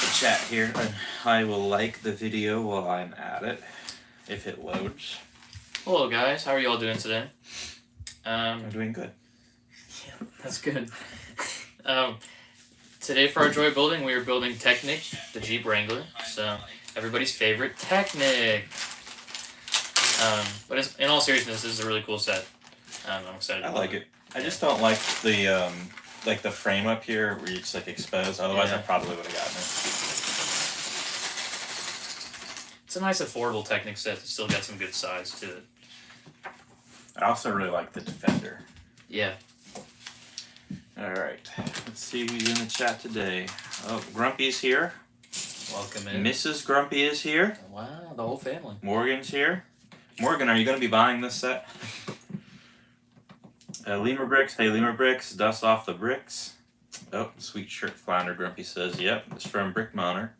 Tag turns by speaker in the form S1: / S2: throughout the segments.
S1: the chat here, and I will like the video while I'm at it, if it loads.
S2: Hello guys, how are you all doing today?
S1: I'm doing good.
S2: Yeah, that's good. Today for our joy building, we are building Technic, the Jeep Wrangler. So everybody's favorite Technic. But in all seriousness, this is a really cool set. I'm excited.
S1: I like it. I just don't like the the frame up here where it's like exposed. Otherwise, I probably would have gotten it.
S2: It's a nice affordable Technic set that still got some good size to it.
S1: I also really like the Defender.
S2: Yeah.
S1: Alright, let's see who's in the chat today. Oh, Grumpy's here.
S2: Welcome in.
S1: Mrs. Grumpy is here.
S2: Wow, the whole family.
S1: Morgan's here. Morgan, are you going to be buying this set? Lemur Bricks. Hey, Lemur Bricks. Dust off the bricks. Oh, sweet shirt flounder, Grumpy says. Yep, it's from Brick Monner.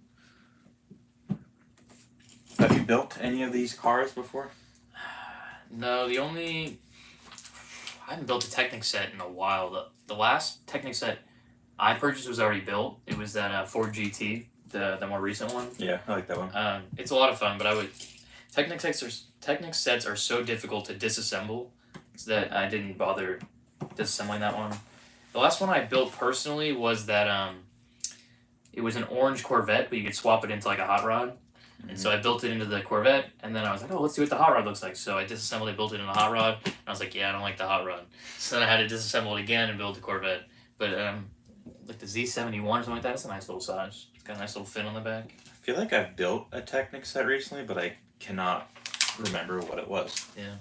S1: Have you built any of these cars before?
S2: No, I haven't built a Technic set in a while. The last Technic set I purchased was already built. It was that Ford GT, the more recent one.
S1: Yeah, I like that one.
S2: It's a lot of fun, but Technic sets are so difficult to disassemble that I didn't bother disassembling that one. The last one I built personally was that it was an orange Corvette, but you could swap it into like a hot rod. And so I built it into the Corvette, and then I was like, oh, let's see what the hot rod looks like. So I disassembled it, built it in a hot rod, and I was like, yeah, I don't like the hot rod. So then I had to disassemble it again and build the Corvette. But like the Z71 or something like that, it's a nice little size. It's got a nice little fin on the back.
S1: I feel like I've built a Technic set recently, but I cannot remember what it was.
S2: Yeah.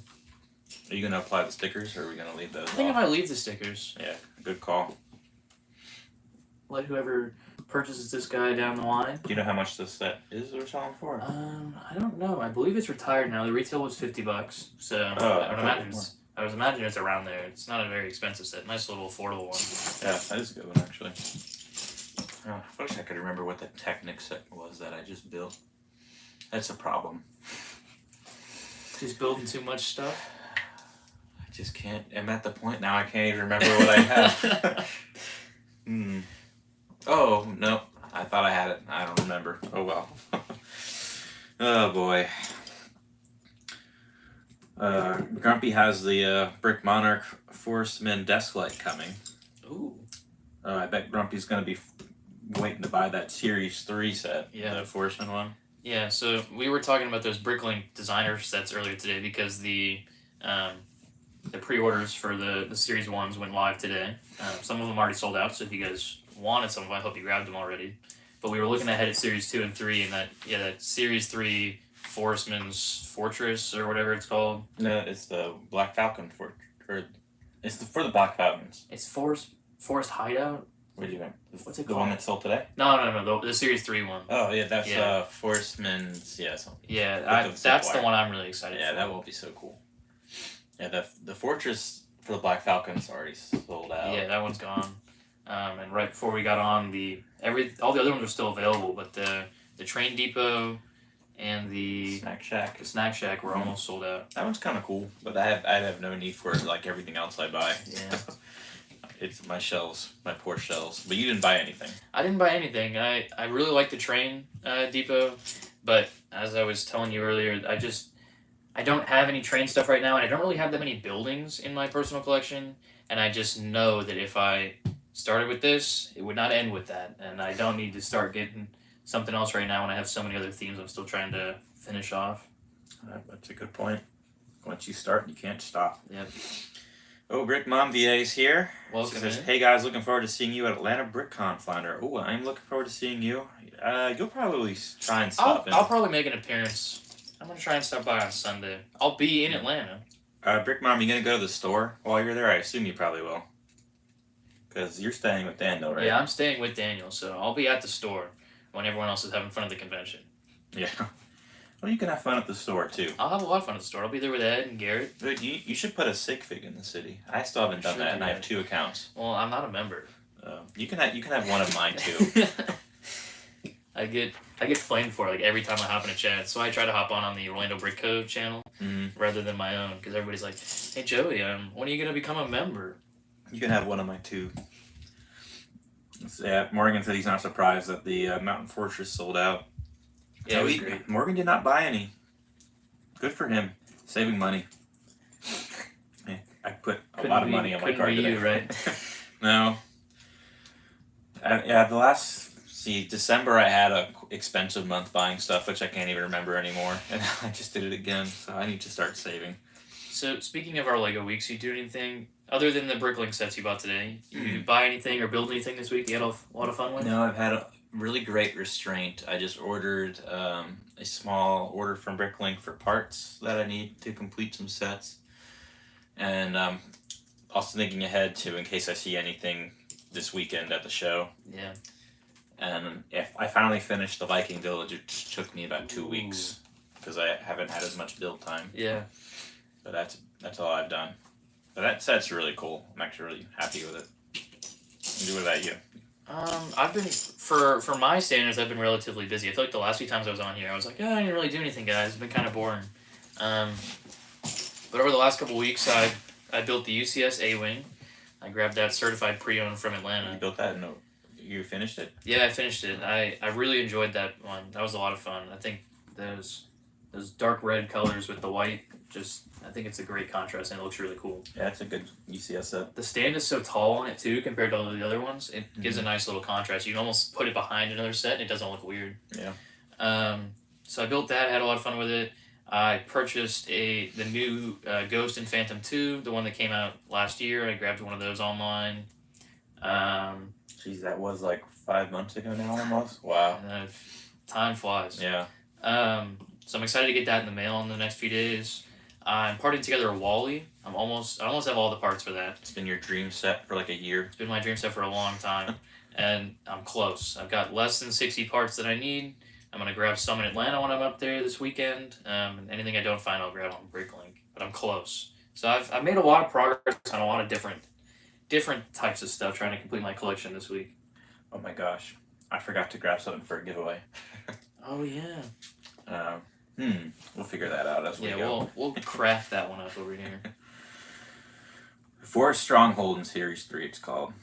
S1: Are you going to apply the stickers, or are we going to leave those
S2: I think
S1: off?
S2: I might leave the stickers.
S1: Yeah, good call.
S2: Let whoever purchases this guy down the line.
S1: Do you know how much this set is we're selling for?
S2: I don't know. I believe it's retired now. The retail was $50, so I would imagine it's around there. It's not a very expensive set. Nice little affordable one.
S1: Yeah, that is a good one actually. Oh, I wish I could remember what the Technic set was that I just built. That's a problem.
S2: Just building too much stuff.
S1: I just can't. I'm at the point now I can't even remember what I have. Oh, no. I thought I had it. I don't remember. Oh, well. Oh, boy. Grumpy has the Brick Monarch Forceman desk light coming.
S2: Ooh.
S1: I bet Grumpy's going to be waiting to buy that Series 3 set.
S2: Yeah.
S1: The Forceman one.
S2: Yeah, so we were talking about those Bricklink designer sets earlier today because the pre-orders for the Series 1s went live today. Some of them already sold out, so if you guys wanted some of them, I hope you grabbed them already. But we were looking ahead at Series 2 and 3, and that Series 3 Forestman's Fortress, or whatever it's called.
S1: No, it's the Black Falcon it's for the Black Falcons.
S2: It's Forest Hideout?
S1: What do you mean?
S2: What's it
S1: The
S2: called?
S1: one that sold today?
S2: No, the Series 3 one.
S1: Oh, yeah, that's Forestman's,
S2: That's the one I'm really excited for.
S1: Yeah, that will be so cool. Yeah, the Fortress for the Black Falcon's already sold out.
S2: Yeah, that one's gone. And right before we got on, all the other ones are still available, but the Train Depot and the Snack Shack were almost sold out.
S1: That one's kind of cool, but I have no need for it like everything else I buy.
S2: Yeah.
S1: It's my shelves, my poor shelves. But you didn't buy anything.
S2: I didn't buy anything. I really like the Train Depot, but as I was telling you earlier, I don't have any train stuff right now, and I don't really have that many buildings in my personal collection, and I just know that if I started with this, it would not end with that, and I don't need to start getting something else right now when I have so many other themes I'm still trying to finish off.
S1: That's a good point. Once you start, you can't stop.
S2: Yep.
S1: Oh, Brick Mom VA's here.
S2: Welcome.
S1: She says, hey guys, looking forward to seeing you at Atlanta BrickCon, Flounder. Oh, I'm looking forward to seeing you. You'll probably try and stop in.
S2: I'll probably make an appearance. I'm going to try and stop by on Sunday. I'll be in Atlanta.
S1: Brick Mom, you going to go to the store while you're there? I assume you probably will. Because you're staying with Daniel, right?
S2: Yeah, I'm staying with Daniel, so I'll be at the store when everyone else is having fun at the convention.
S1: Yeah. Well, you can have fun at the store, too.
S2: I'll have a lot of fun at the store. I'll be there with Ed and Garrett.
S1: But you should put a sig fig in the city. I still haven't done that, and I have 2 accounts.
S2: Well, I'm not a member.
S1: You can have one of mine, too.
S2: I get flamed for it, like every time I hop in a chat, so I try to hop on the Orlando Brick Co. channel rather than my own, because everybody's like, hey Joey, when are you going to become a member?
S1: You can have one of my 2. Yeah, Morgan said he's not surprised that the Mountain Fortress sold out.
S2: Yeah, it was great.
S1: Morgan did not buy any. Good for him. Saving money. Yeah, I put a lot of money on my card today.
S2: You, right?
S1: No. December I had a expensive month buying stuff, which I can't even remember anymore. And I just did it again, so I need to start saving.
S2: So, speaking of our LEGO weeks, you do anything other than the Bricklink sets you bought today? You buy anything or build anything this week you had a lot of fun with?
S1: No, I've had a really great restraint. I just ordered a small order from Bricklink for parts that I need to complete some sets. And also thinking ahead to in case I see anything this weekend at the show.
S2: Yeah.
S1: And if I finally finished the Viking Village, it took me about 2 weeks because I haven't had as much build time.
S2: Yeah.
S1: But that's all I've done. But that set's really cool. I'm actually really happy with it. What about you?
S2: I've been for my standards, I've been relatively busy. I feel like the last few times I was on here, I was like, I didn't really do anything, guys. It's been kind of boring. But over the last couple weeks, I built the UCS A-Wing. I grabbed that certified pre-owned from Atlanta.
S1: You built that? No, you finished it?
S2: Yeah, I finished it. I really enjoyed that one. That was a lot of fun. I think those dark red colors with the white, I think it's a great contrast and it looks really cool.
S1: Yeah, it's a good UCS set.
S2: The stand is so tall on it too compared to all the other ones. It gives a nice little contrast. You can almost put it behind another set and it doesn't look weird.
S1: Yeah.
S2: So I built that, had a lot of fun with it. I purchased the new Ghost and Phantom 2, the one that came out last year. I grabbed one of those online.
S1: Jeez, that was like 5 months ago now almost. Wow.
S2: Time flies.
S1: Yeah.
S2: So I'm excited to get that in the mail in the next few days. I'm parting together a Wally. I almost have all the parts for that.
S1: It's been your dream set for like a year.
S2: It's been my dream set for a long time. And I'm close. I've got less than 60 parts that I need. I'm going to grab some in Atlanta when I'm up there this weekend. And anything I don't find, I'll grab on Bricklink. But I'm close. So I've made a lot of progress on a lot of different types of stuff trying to complete my collection this week.
S1: Oh my gosh. I forgot to grab something for a giveaway.
S2: Oh, yeah.
S1: We'll figure that out as we go.
S2: Yeah, we'll craft that one up over here.
S1: Forest Stronghold in Series 3, it's called.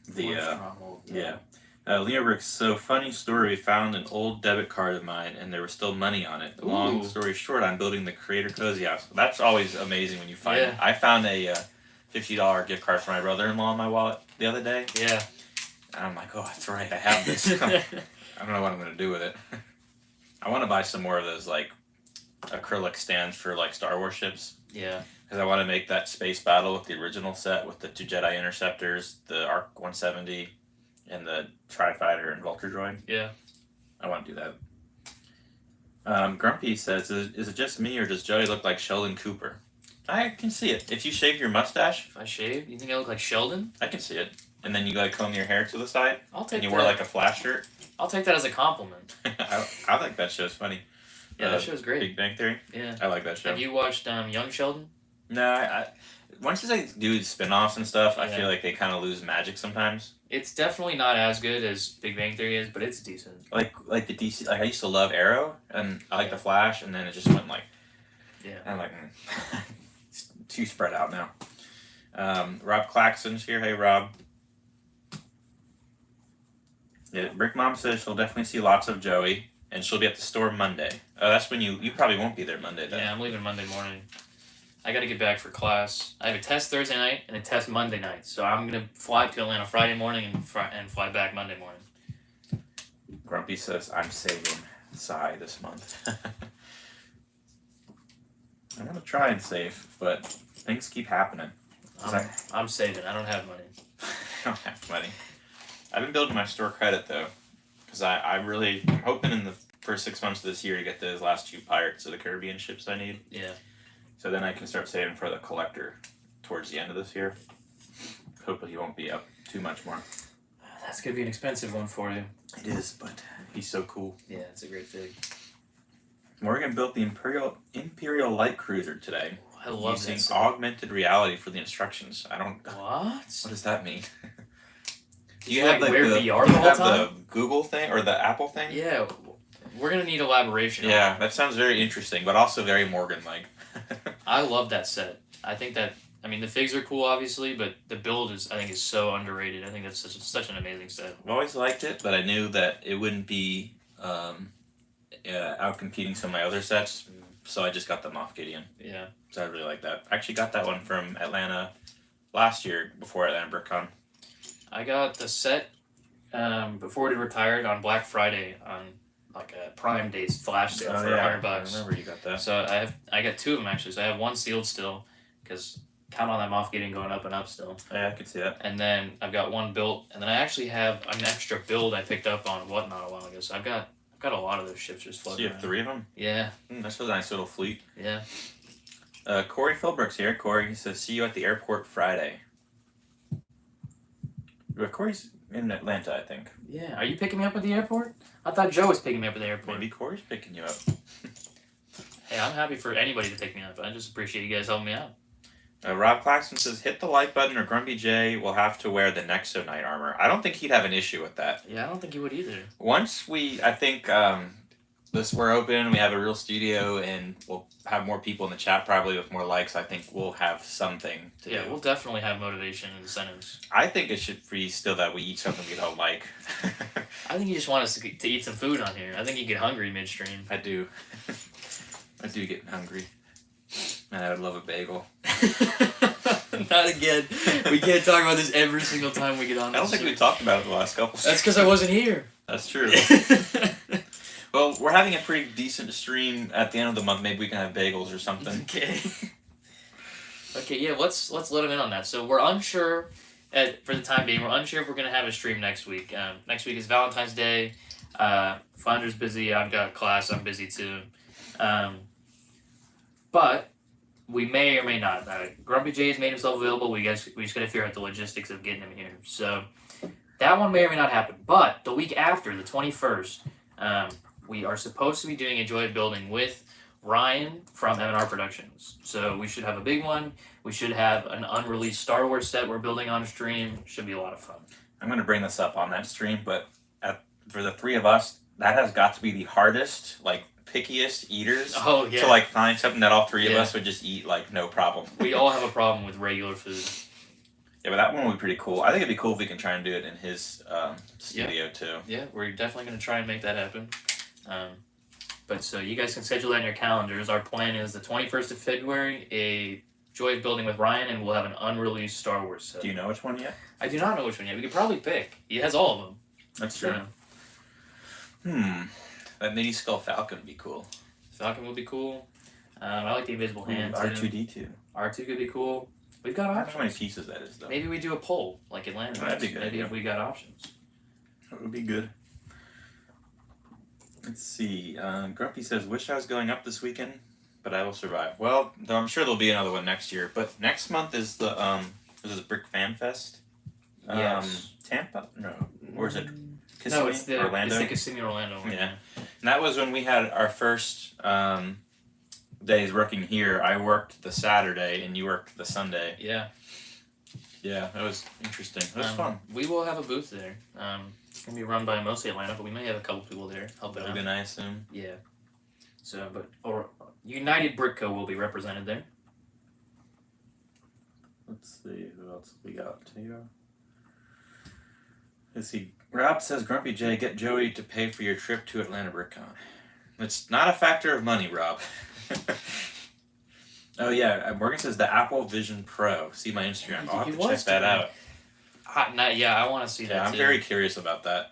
S2: Stronghold.
S1: Yeah. Leo Rick, so funny story. We found an old debit card of mine, and there was still money on it. Long story short, I'm building the Creator Cozy House. That's always amazing when you find it. I found a $50 gift card for my brother-in-law in my wallet the other day.
S2: Yeah.
S1: And I'm like, oh, that's right, I have this. I don't know what I'm going to do with it. I want to buy some more of those, like, acrylic stands for, like, Star Wars ships.
S2: Yeah.
S1: Because I want to make that space battle with the original set with the 2 Jedi Interceptors, the ARC 170, and the Tri-Fighter and Vulture Droid.
S2: Yeah.
S1: I want to do that. Grumpy says, is it just me or does Joey look like Sheldon Cooper? I can see it. If you shave your mustache.
S2: If I shave? You think I look like Sheldon?
S1: I can see it. And then you like comb your hair to the side.
S2: I'll take
S1: and you wear like a Flash shirt.
S2: I'll take that as a compliment.
S1: I think that show's funny.
S2: Yeah, that show's great.
S1: Big Bang Theory?
S2: Yeah.
S1: I like that show.
S2: Have you watched Young Sheldon?
S1: No, once they do spin-offs and stuff, I feel like they kind of lose magic sometimes.
S2: It's definitely not as good as Big Bang Theory is, but it's decent.
S1: Like the DC, like I used to love Arrow, and I like the Flash, and then it just went like,
S2: yeah.
S1: And I'm like, it's too spread out now. Rob Claxton's here. Hey, Rob. Yeah, Brick Mom says she'll definitely see lots of Joey, and she'll be at the store Monday. That's when you probably won't be there Monday then.
S2: Yeah, I'm leaving Monday morning. I got to get back for class. I have a test Thursday night and a test Monday night, so I'm gonna fly to Atlanta Friday morning and fly back Monday morning.
S1: Grumpy says I'm saving Psy this month. I'm gonna try and save, but things keep happening.
S2: I'm saving. I don't have money.
S1: I don't have money. I've been building my store credit though, because I'm hoping in the first 6 months of this year to get those last 2 Pirates of the Caribbean ships I need.
S2: Yeah.
S1: So then I can start saving for the collector towards the end of this year. Hopefully he won't be up too much more.
S2: That's gonna be an expensive one for you.
S1: It is, but he's so cool.
S2: Yeah, it's a great fig.
S1: Morgan built the Imperial Light Cruiser today.
S2: I love
S1: using
S2: that
S1: augmented reality for the instructions. What? What does that mean?
S2: Do you have like wear VR the whole time?
S1: The Google thing or the Apple thing?
S2: Yeah, we're gonna need elaboration.
S1: Yeah, that sounds very interesting, but also very Morgan-like.
S2: I love that set. I think that I mean, the figs are cool, obviously, but the build is, I think, is so underrated. I think that's such an amazing set.
S1: I've always liked it, but I knew that it wouldn't be out competing some of my other sets, so I just got them off Gideon.
S2: Yeah.
S1: So I really like that. I actually got that one from Atlanta last year before Atlanta BrickCon.
S2: I got the set before it retired on Black Friday on like a Prime Days flash sale for $100.
S1: I remember you got that.
S2: So I got two of them actually. So I have one sealed still, because count on them off getting going up and up still.
S1: Yeah, I could see that.
S2: And then I've got one built, and then I actually have an extra build I picked up on Whatnot a while ago. So I've got a lot of those shifters
S1: So
S2: floating.
S1: you have 3 of them?
S2: Yeah.
S1: That's a nice little fleet.
S2: Yeah.
S1: Corey Philbrook's here. Corey says, "See you at the airport Friday." Corey's in Atlanta, I think.
S2: Yeah. Are you picking me up at the airport? I thought Joe was picking me up at the airport.
S1: Maybe Corey's picking you up.
S2: Hey, I'm happy for anybody to pick me up. I just appreciate you guys helping me out.
S1: Rob Claxton says, "Hit the like button or Grumpy J will have to wear the Nexo Knight armor." I don't think he'd have an issue with that.
S2: Yeah, I don't think you would either.
S1: Once I think we're open, we have a real studio, and we'll have more people in the chat probably with more likes. I think we'll have something to do.
S2: We'll definitely have motivation and incentives.
S1: I think it should be still that we eat something we don't like.
S2: I think you just want us to eat some food on here. I think you get hungry midstream.
S1: I do. I do get hungry. Man, I would love a bagel.
S2: Not again. We can't talk about this every single time we get on.
S1: I don't think we talked about it the last couple.
S2: That's because I wasn't here.
S1: That's true. Well, we're having a pretty decent stream at the end of the month. Maybe we can have bagels or something.
S2: Okay. Okay, yeah, let's let them in on that. So we're unsure, for the time being, we're unsure if we're going to have a stream next week. Next week is Valentine's Day. Founder's busy. I've got class. I'm busy too. But we may or may not. Grumpy J has made himself available. We just got to figure out the logistics of getting him here. So that one may or may not happen. But the week after, the 21st, we are supposed to be doing a Joy of Building with Ryan from M&R Productions. So we should have a big one. We should have an unreleased Star Wars set we're building on stream. Should be a lot of fun.
S1: I'm going to bring this up on that stream, but for the 3 of us, that has got to be the hardest, pickiest eaters.
S2: Oh, yeah.
S1: To find something that all 3 of us would just eat no problem.
S2: We all have a problem with regular food.
S1: Yeah, but that one would be pretty cool. I think it'd be cool if we can try and do it in his studio too.
S2: Yeah, we're definitely going to try and make that happen. But so you guys can schedule that in your calendars. Our plan is the 21st of February, a Joy of Building with Ryan, and we'll have an unreleased Star Wars set.
S1: Do you know which one yet?
S2: I do not know which one yet. We could probably pick. He has all of them.
S1: That's true. That mini skull Falcon would be cool.
S2: Falcon would be cool. I like the invisible hand.
S1: R2D2.
S2: R2 could be cool. We've got
S1: I don't know
S2: options.
S1: how many pieces that is though.
S2: Maybe we do a poll like Atlanta.
S1: That'd be good.
S2: Maybe if we got options.
S1: That would be good. Let's see. Grumpy says, "Wish I was going up this weekend, but I will survive." Well, though I'm sure there'll be another one next year. But next month is the Brick Fan Fest.
S2: Yes.
S1: Tampa? No. Or is it Kissimmee?
S2: No, it's the
S1: Orlando?
S2: It's the Kissimmee Orlando one.
S1: Yeah. And that was when we had our first days working here. I worked the Saturday and you worked the Sunday.
S2: Yeah.
S1: Yeah, that was interesting. It was fun.
S2: We will have a booth there. It's going to be run by mostly Atlanta, but we may have a couple people there helping out.
S1: Logan, I assume.
S2: Yeah. So, or United Brick Co. will be represented there.
S1: Let's see who else we got here. Let's see. Rob says, "Grumpy J, get Joey to pay for your trip to Atlanta BrickCon." It's not a factor of money, Rob. Oh yeah, Morgan says the Apple Vision Pro. See my Instagram. I'll have to check that out.
S2: I want to see that.
S1: Yeah, I'm
S2: too.
S1: very curious about that.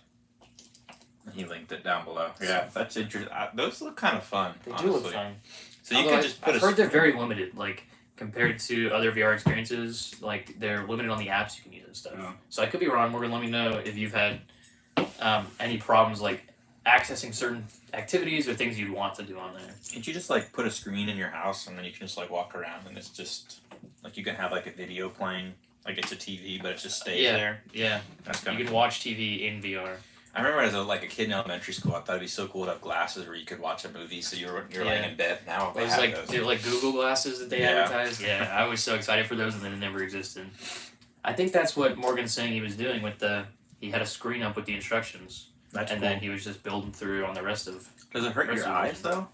S1: He linked it down below. Yeah, that's interesting. Those look kind of fun.
S2: They
S1: honestly.
S2: do look fun.
S1: So you can just put
S2: I've heard they're very limited, compared to other VR experiences. They're limited on the apps you can use and stuff.
S1: Yeah.
S2: So I could be wrong. Morgan, let me know if you've had any problems accessing certain activities or things you'd want to do on there.
S1: Can't you just put a screen in your house and then you can just walk around and it's just you can have a video playing, it's a TV but it just stays there.
S2: Yeah.
S1: That's kind
S2: You can watch TV in VR.
S1: I remember as a kid in elementary school, I thought it'd be so cool to have glasses where you could watch a movie, so you're laying in bed. Now
S2: it was those. Google glasses that they advertised. Yeah, I was so excited for those, and then it never existed. I think that's what Morgan's saying he was doing with he had a screen up with the instructions, then he was just building through on the rest of.
S1: Does it hurt your eyes though?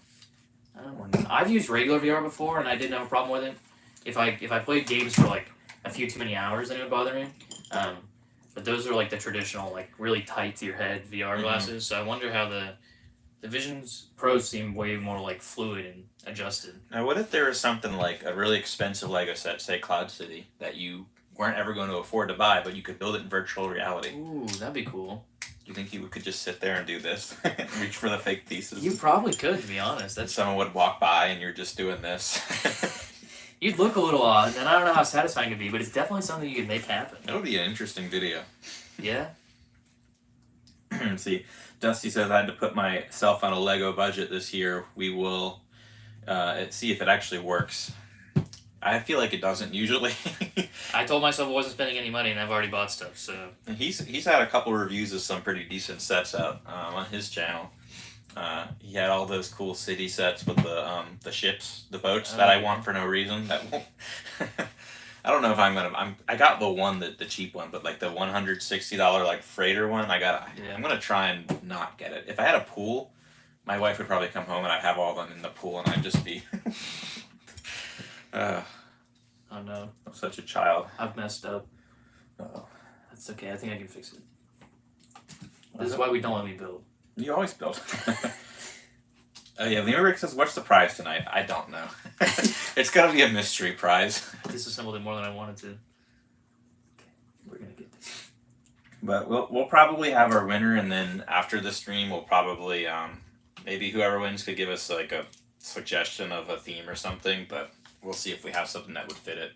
S2: I've used regular VR before, and I didn't have a problem with it. if I played games for like a few too many hours, then it would bother me. But those are like the traditional, like really tight to your head VR glasses. So I wonder how the Visions Pros seem way more like fluid and adjusted.
S1: Now, what if there was something like a really expensive Lego set, say Cloud City, that you weren't ever going to afford to buy, but you could build it in virtual reality?
S2: Ooh, that'd be cool.
S1: You think you could just sit there and do this, reach for the fake pieces?
S2: You probably could, to be honest.
S1: That someone would walk by and you're just doing this.
S2: You'd look a little odd, and I don't know how satisfying it'd be, but it's definitely something you could make happen.
S1: That would be an interesting video.
S2: Yeah.
S1: See, Dusty says I had to put myself on a Lego budget this year. We will see if it actually works. I feel like it doesn't usually.
S2: I told myself I wasn't spending any money, and I've already bought stuff. So
S1: he's had a couple reviews of some pretty decent sets out on his channel. He had all those cool city sets with the ships, the boats that I want for no reason. That won't. I don't know if I'm gonna. I got the one the cheap one, but like the $160 like freighter one. I'm gonna try and not get it. If I had a pool, my wife would probably come home and I'd have all of them in the pool and I'd just be.
S2: Oh no!
S1: I'm such a child.
S2: I've messed up.
S1: Uh-oh.
S2: That's okay. I think I can fix it. This is why we don't let me build.
S1: You always build. Oh yeah, Limerick says, "What's the prize tonight?" I don't know. It's gonna be a mystery prize.
S2: Disassembled it more than I wanted to. Okay, we're gonna get this.
S1: But we'll probably have our winner, and then after the stream, we'll probably maybe whoever wins could give us like a suggestion of a theme or something. But we'll see if we have something that would fit it.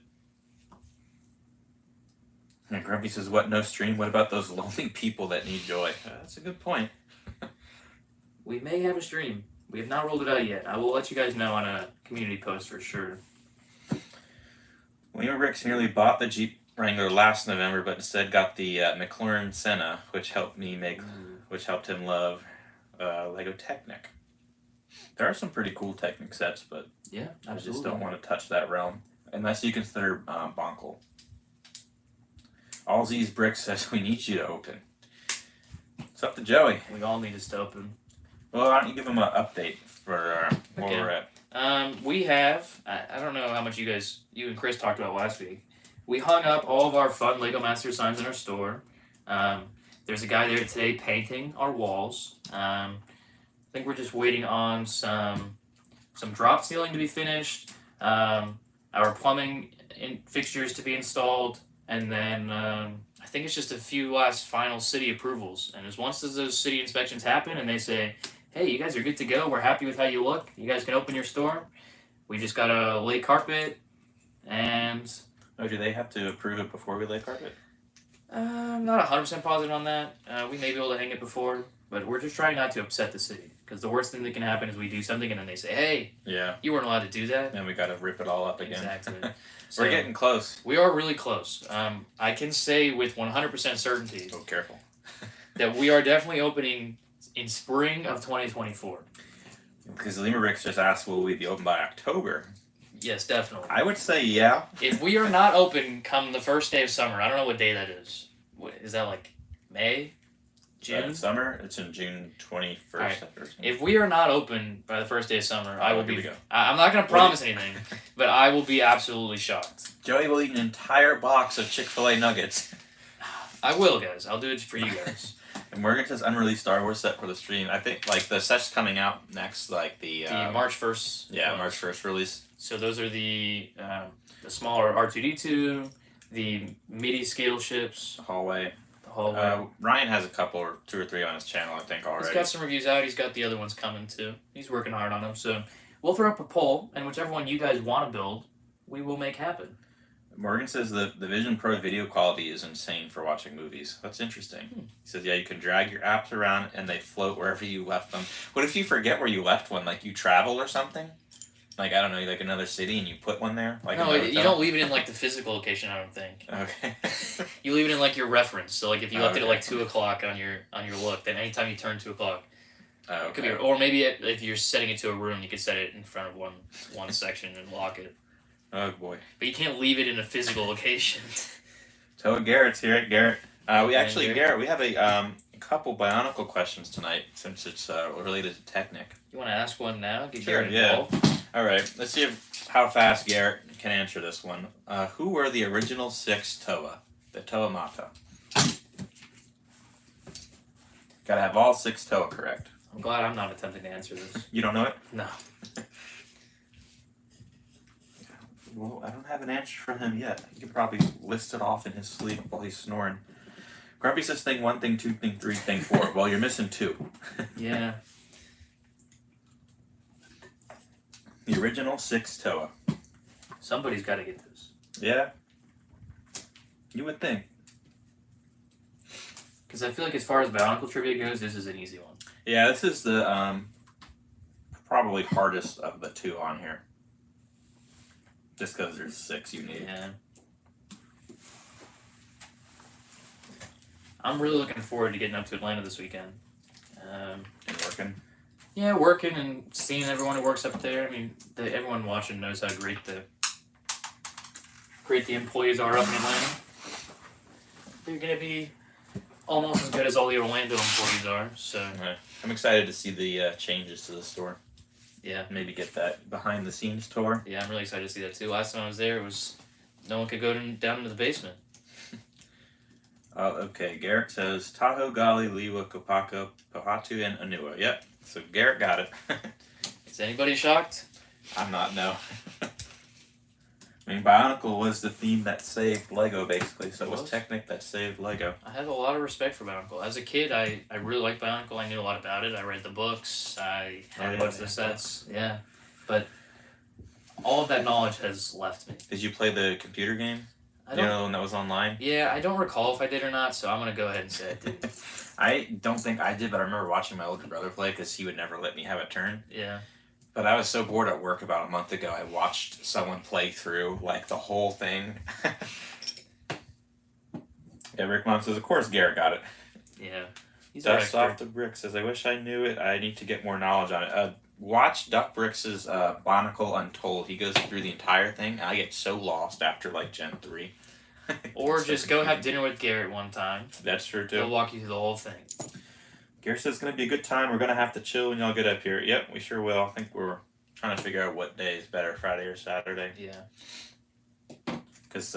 S1: And Grumpy says, "What, no stream? What about those lonely people that need joy?" That's a good point.
S2: We may have a stream. We have not rolled it out yet. I will let you guys know on a community post for sure.
S1: William Ricks nearly bought the Jeep Wrangler last November, but instead got the McLaren Senna, which helped him love Lego Technic. There are some pretty cool Technic sets, but
S2: yeah, absolutely.
S1: I just don't want to touch that realm unless you consider Bonkel. All Z's Bricks says we need you to open. It's up to Joey.
S2: We all need us to open.
S1: Well, why don't you give him an update for where we're at?
S2: We have, I don't know how much you and Chris talked about last week. We hung up all of our fun Lego Master signs in our store. There's a guy there today painting our walls. I think we're just waiting on some drop ceiling to be finished, our plumbing fixtures to be installed, and then I think it's just a few last final city approvals. And once those city inspections happen and they say, hey, you guys are good to go, we're happy with how you look, you guys can open your store, we just gotta lay carpet, and...
S1: Oh, do they have to approve it before we lay carpet?
S2: I'm not 100% positive on that. We may be able to hang it before, but we're just trying not to upset the city. Because the worst thing that can happen is we do something and then they say, hey, you weren't allowed to do that.
S1: And we gotta rip it all up again.
S2: Exactly.
S1: So, we're getting close.
S2: We are really close. I can say with 100% certainty...
S1: Oh, careful.
S2: that we are definitely opening in spring of 2024.
S1: Because Lima Ricks just asked, will we be open by October?
S2: Yes, definitely.
S1: I would say yeah.
S2: If we are not open come the first day of summer, I don't know what day that is. Is that like May? June?
S1: Summer? It's in June 21st.
S2: Right. If we are not open by the first day of summer, I will be... I'm not going to promise anything, but I will be absolutely shocked.
S1: Joey will eat an entire box of Chick-fil-A nuggets.
S2: I will, guys. I'll do it for you guys.
S1: And Morgan says unreleased Star Wars set for the stream. I think like the set's coming out next, like the
S2: March 1st.
S1: Yeah, March 1st release.
S2: So those are the smaller R2D2, the MIDI scale ships.
S1: The hallway.
S2: Hallway.
S1: Ryan has a couple or 2 or 3 on his channel, I think, already.
S2: He's got some reviews out. He's got the other ones coming too. He's working hard on them. So we'll throw up a poll, and whichever one you guys want to build, we will make happen.
S1: Morgan says the Vision Pro video quality is insane for watching movies. That's interesting. He says, yeah, you can drag your apps around and they float wherever you left them. What if you forget where you left one? Like you travel or something? Like, I don't know, like another city and you put one there? Like
S2: no, you don't leave it in like the physical location, I don't think.
S1: Okay.
S2: You leave it in like your reference. So like if you left it at like 2 o'clock on your look, then anytime you turn 2 o'clock, it could be, or maybe if you're setting it to a room, you could set it in front of one section and lock it.
S1: Oh boy.
S2: But you can't leave it in a physical location.
S1: So Garrett's here. Garrett. Garrett, we have a couple Bionicle questions tonight since it's related to Technic.
S2: You want to ask one now? Get
S1: Sure,
S2: Garrett involved?
S1: All right, let's see how fast Garrett can answer this one. Who were the original 6 Toa? The Toa Mata. Gotta have all 6 Toa correct.
S2: I'm glad I'm not attempting to answer this.
S1: You don't know it?
S2: No.
S1: Well, I don't have an answer for him yet. He could probably list it off in his sleep while he's snoring. Grumpy says thing 1, thing 2, thing 3, thing 4. Well, you're missing 2.
S2: Yeah.
S1: The original 6 Toa.
S2: Somebody's got to get this.
S1: Yeah. You would think.
S2: Because I feel like as far as Bionicle trivia goes, this is an easy one.
S1: Yeah, this is the probably hardest of the 2 on here. Just because there's 6 you need.
S2: Yeah. I'm really looking forward to getting up to Atlanta this weekend.
S1: And working.
S2: Yeah, working and seeing everyone who works up there. I mean, everyone watching knows how great the employees are up in Atlanta. They're gonna be almost as good as all the Orlando employees are. So
S1: Right. I'm excited to see the changes to the store.
S2: yeah,
S1: Maybe get that behind the scenes tour.
S2: yeah, I'm really excited to see that too. Last time I was there, it was no one could go down into the basement.
S1: Okay, Garrett says Tahoe, Gali, Liwa, Kopaka, Pahatu, and Anua. Yep. So Garrett got it.
S2: Is anybody shocked?
S1: I'm not, no. I mean, Bionicle was the theme that saved Lego, basically, so it was Technic that saved Lego.
S2: I have a lot of respect for Bionicle. As a kid, I really liked Bionicle. I knew a lot about it. I read the books. I had a bunch of the sets. Yeah. But all of that knowledge has left me.
S1: Did you play the computer game?
S2: I
S1: You
S2: don't,
S1: know, the one that was online?
S2: yeah, I don't recall if I did or not, so I'm going to go ahead and say I did.
S1: I don't think I did, but I remember watching my older brother play because he would never let me have a turn.
S2: Yeah.
S1: But I was so bored at work about a month ago, I watched someone play through, like, the whole thing. Yeah, Rick Mom says, of course Garrett got it.
S2: Yeah. He's
S1: Dust off the brick says, I wish I knew it. I need to get more knowledge on it. Watch Duck Bricks' Bionicle Untold. He goes through the entire thing. I get so lost after, like, Gen 3.
S2: Or just go have dinner with Garrett one time.
S1: That's true, too.
S2: He'll walk you through the whole thing.
S1: Garrett says it's going to be a good time. We're going to have to chill when y'all get up here. Yep, we sure will. I think we're trying to figure out what day is better, Friday or Saturday.
S2: Yeah.
S1: Because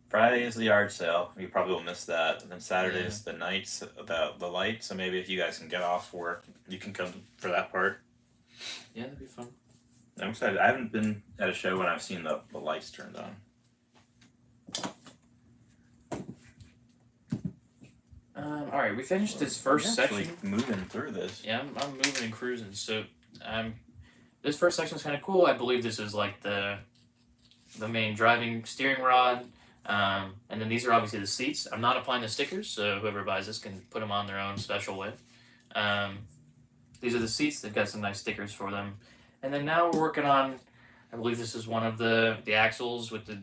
S1: Friday is the yard sale. You probably will miss that. And then Saturday is the nights, the light. So maybe if you guys can get off work, you can come for that part.
S2: Yeah, that'd be fun.
S1: I'm excited. I haven't been at a show when I've seen the lights turned on.
S2: All right, we finished this first
S1: actually
S2: section.
S1: Moving through this.
S2: Yeah, I'm moving and cruising. So, this first section is kind of cool. I believe this is like the main driving steering rod, and then these are obviously the seats. I'm not applying the stickers, so whoever buys this can put them on their own special way. These are the seats. They've got some nice stickers for them, and then now we're working on. I believe this is one of the axles with the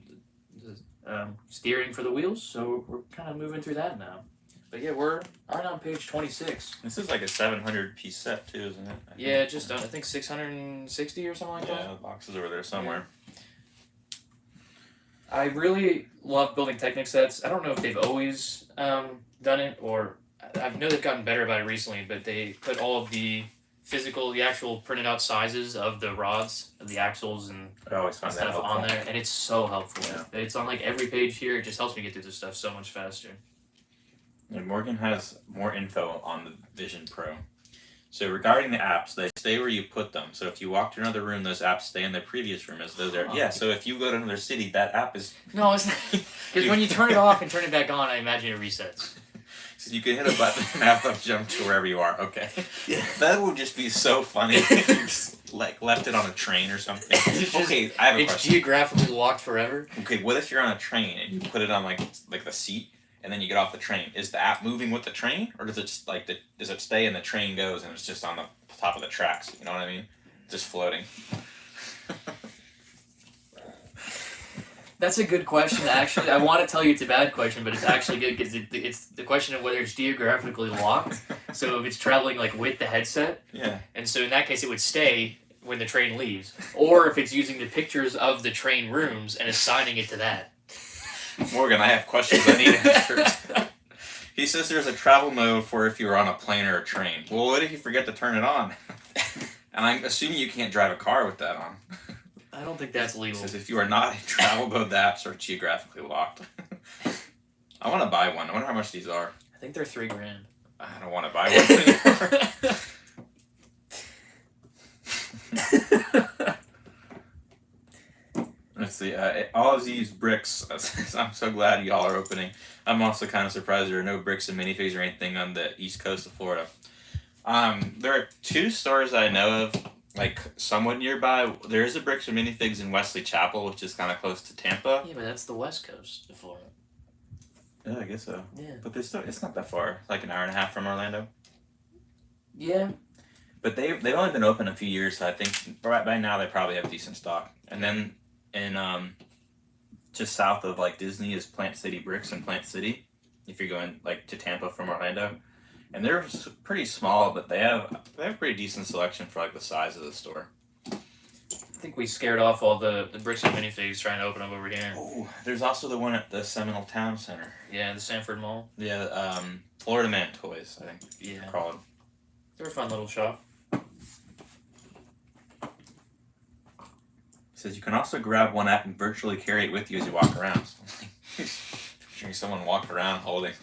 S2: steering for the wheels. So we're kind of moving through that now. But yeah, we're right on page 26.
S1: This is like a 700-piece set too, isn't it?
S2: Yeah, just I think 660 or something like that.
S1: Yeah, the box is over there somewhere.
S2: I really love building Technic sets. I don't know if they've always done it, or I know they've gotten better about it recently, but they put all of the actual printed out sizes of the rods, of the axles, and
S1: I always find that
S2: stuff
S1: helpful.
S2: on there, and it's so helpful.
S1: Yeah.
S2: It's on like every page here. It just helps me get through this stuff so much faster.
S1: And Morgan has more info on the Vision Pro. So regarding the apps, they stay where you put them. So if you walk to another room, those apps stay in their previous room as though they're... Yeah, so if you go to another city, that app is...
S2: No, it's not. Because when you turn it off and turn it back on, I imagine it resets.
S1: So you can hit a button and have them jump to wherever you are. Okay. Yeah. That would just be so funny if you just, like, left it on a train or something. Okay, I have a question.
S2: It's geographically locked forever.
S1: Okay, what if you're on a train and you put it on, like the seat, and then you get off the train? Is the app moving with the train, or does it does it stay and the train goes and it's just on the top of the tracks? You know what I mean? Just floating.
S2: That's a good question, actually. I want to tell you it's a bad question, but it's actually good because it's the question of whether it's geographically locked. So if it's traveling like with the headset,
S1: Yeah.
S2: and so in that case it would stay when the train leaves, or if it's using the pictures of the train rooms and assigning it to that.
S1: Morgan, I have questions I need answered. He says there's a travel mode for if you're on a plane or a train. Well, what if you forget to turn it on? And I'm assuming you can't drive a car with that on.
S2: I don't think that's
S1: It
S2: legal.
S1: says if you are not a travel mode, the apps are geographically locked. I want to buy one. I wonder how much these are.
S2: I think they're $3,000.
S1: I don't want to buy one anymore. Let's see. All of these bricks. I'm so glad y'all are opening. I'm also kind of surprised there are no bricks and minifigs or anything on the east coast of Florida. There are 2 stores I know of, like somewhat nearby. There is a bricks and minifigs in Wesley Chapel, which is kind of close to Tampa.
S2: Yeah, but that's the west coast of Florida.
S1: Yeah, I guess so.
S2: Yeah.
S1: But it's not that far. Like an hour and a half from Orlando.
S2: Yeah.
S1: But they've only been open a few years, so I think right by now they probably have decent stock. And then in just south of like Disney is Plant City Bricks in Plant City, if you're going like to Tampa from Orlando. And they're pretty small, but they have pretty decent selection for like the size of the store.
S2: I think we scared off all the bricks and minifigs trying to open up over here.
S1: Oh, there's also the one at the Seminole Town Center.
S2: Yeah, the Sanford Mall.
S1: Yeah, Florida Man Toys, I think.
S2: Yeah.
S1: They're called.
S2: They're a fun little shop.
S1: It says you can also grab one app and virtually carry it with you as you walk around. Picturing someone walk around holding.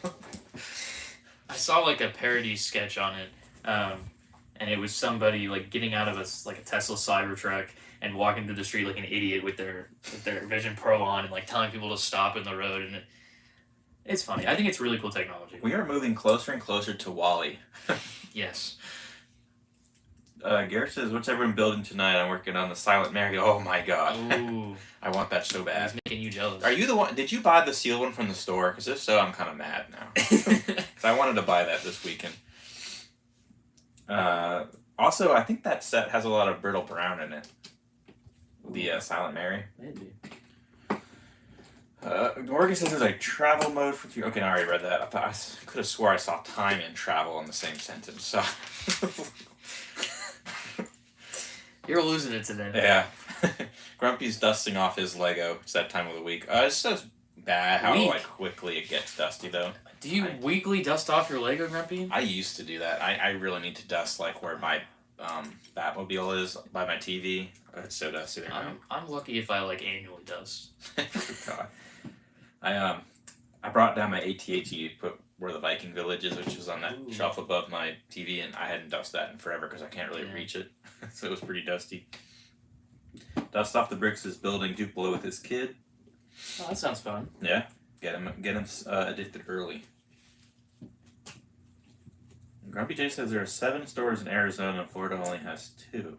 S2: I saw like a parody sketch on it, and it was somebody like getting out of a Tesla Cybertruck and walking through the street like an idiot with their Vision Pro on and like telling people to stop in the road, and it's funny. I think it's really cool technology.
S1: We are moving closer and closer to Wall-E.
S2: Yes.
S1: Garrett says, what's everyone building tonight? I'm working on the Silent Mary. Oh my god.
S2: Ooh.
S1: I want that so bad.
S2: He's making you jealous.
S1: Are you the one? Did you buy the sealed one from the store? Because if so, I'm kind of mad now. Because I wanted to buy that this weekend. Also, I think that set has a lot of Brittle Brown in it. The Silent Mary.
S2: Maybe.
S1: Morgan says there's a travel mode for you. Okay, I already read that. I could have swore I saw time and travel in the same sentence. So.
S2: You're losing it today.
S1: Yeah. Grumpy's dusting off his Lego. It's that time of the week. It's so bad how like quickly it gets dusty though.
S2: Do you weekly dust off your Lego, Grumpy?
S1: I used to do that. I really need to dust like where my Batmobile is by my TV. It's so dusty there now.
S2: I'm lucky if I like annually dust.
S1: God. I brought down my AT-AT to put where the Viking Village is, which was on that shelf above my TV, and I hadn't dusted that in forever because I can't really reach it. So it was pretty dusty. Dust off the bricks is building Duplo with his kid.
S2: Oh, that sounds fun.
S1: Yeah, get him addicted early. Grumpy J says there are 7 stores in Arizona and Florida only has 2.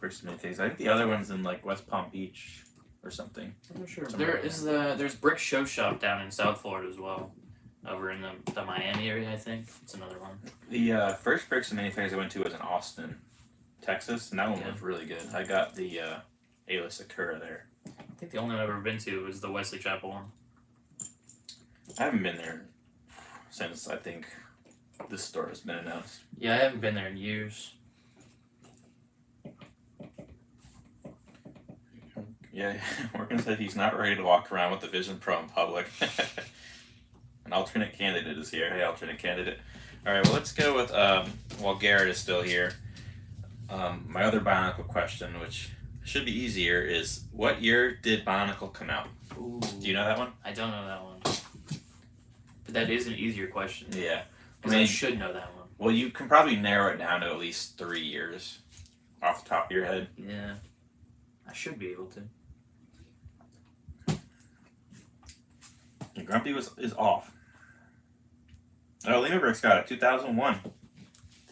S1: Bricks and minifigs. I think the other one's in like West Palm Beach or something.
S2: I'm not sure. There's Brick Show Shop down in South Florida as well. Over in the Miami area, I think. It's another one.
S1: The first Bricks and minifigs I went to was in Austin, Texas, and that one was really good. I got the A-list Sakura there.
S2: I think the only one I've ever been to was the Wesley Chapel one.
S1: I haven't been there since I think this store has been announced.
S2: Yeah, I haven't been there in years.
S1: Yeah, Morgan said he's not ready to walk around with the Vision Pro in public. An alternate candidate is here. Hey, alternate candidate. All right, well, let's go with, while Garrett is still here, my other Bionicle question, which should be easier, is what year did Bionicle come out?
S2: Ooh.
S1: Do you know that one?
S2: I don't know that one. But that is an easier question.
S1: Yeah.
S2: Because I should know that one.
S1: Well, you can probably narrow it down to at least 3 years off the top of your head.
S2: Yeah. I should be able to.
S1: And Grumpy is off. Oh, Lima Bricks got it. 2001.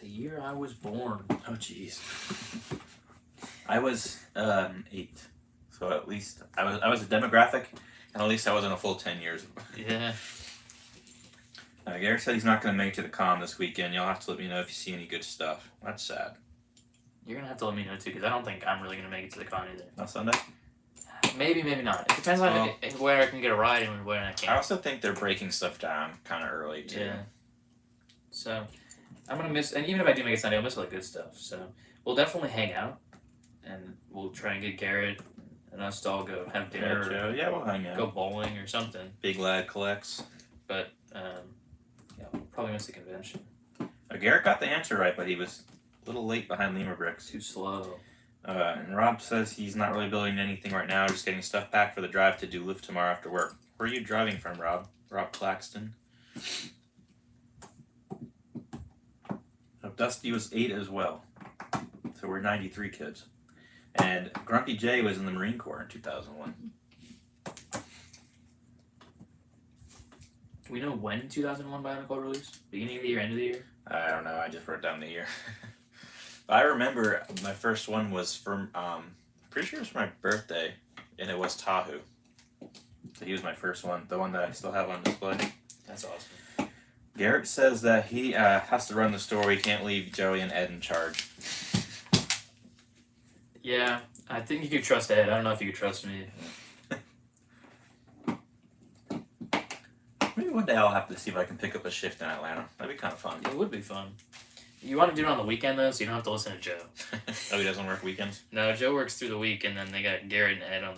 S2: The year I was born.
S1: Oh, jeez. I was 8, so at least I was a demographic, and at least I wasn't a full 10 years.
S2: Yeah.
S1: Garrett said he's not going to make it to the con this weekend. You'll have to let me know if you see any good stuff. That's sad.
S2: You're going to have to let me know too, because I don't think I'm really going to make it to the con either.
S1: On Sunday?
S2: Maybe, maybe not. It depends on where I can get a ride and where I can't.
S1: I also think they're breaking stuff down kind of early too.
S2: Yeah. So, I'm going to miss, and even if I do make it Sunday, I'll miss all the good stuff. So, we'll definitely hang out, and we'll try and get Garrett and us to all go have dinner.
S1: Or yeah, we'll hang out.
S2: Go bowling or something.
S1: Big Lad collects.
S2: But, yeah, we'll probably miss the convention.
S1: Garrett got the answer right, but he was little late behind Lima Bricks.
S2: Too slow.
S1: And Rob says he's not really building anything right now, just getting stuff packed for the drive to Duluth tomorrow after work. Where are you driving from, Rob? Rob Claxton. Dusty was 8 as well. So we're 93 kids. And Grumpy J was in the Marine Corps in 2001.
S2: Do we know when 2001 Bionicle released? Beginning of the year, end of the year?
S1: I don't know. I just wrote down the year. But I remember my first one was from, pretty sure it was for my birthday, and it was Tahoe. So he was my first one, the one that I still have on display.
S2: That's awesome.
S1: Garrett says that he has to run the store. He can't leave Joey and Ed in charge.
S2: Yeah, I think you could trust Ed. I don't know if you could trust me.
S1: Maybe one day I'll have to see if I can pick up a shift in Atlanta. That'd be kind of fun.
S2: It would be fun. You want to do it on the weekend, though, so you don't have to listen to Joe.
S1: Oh, he doesn't work weekends?
S2: No, Joe works through the week, and then they got Garrett and Ed on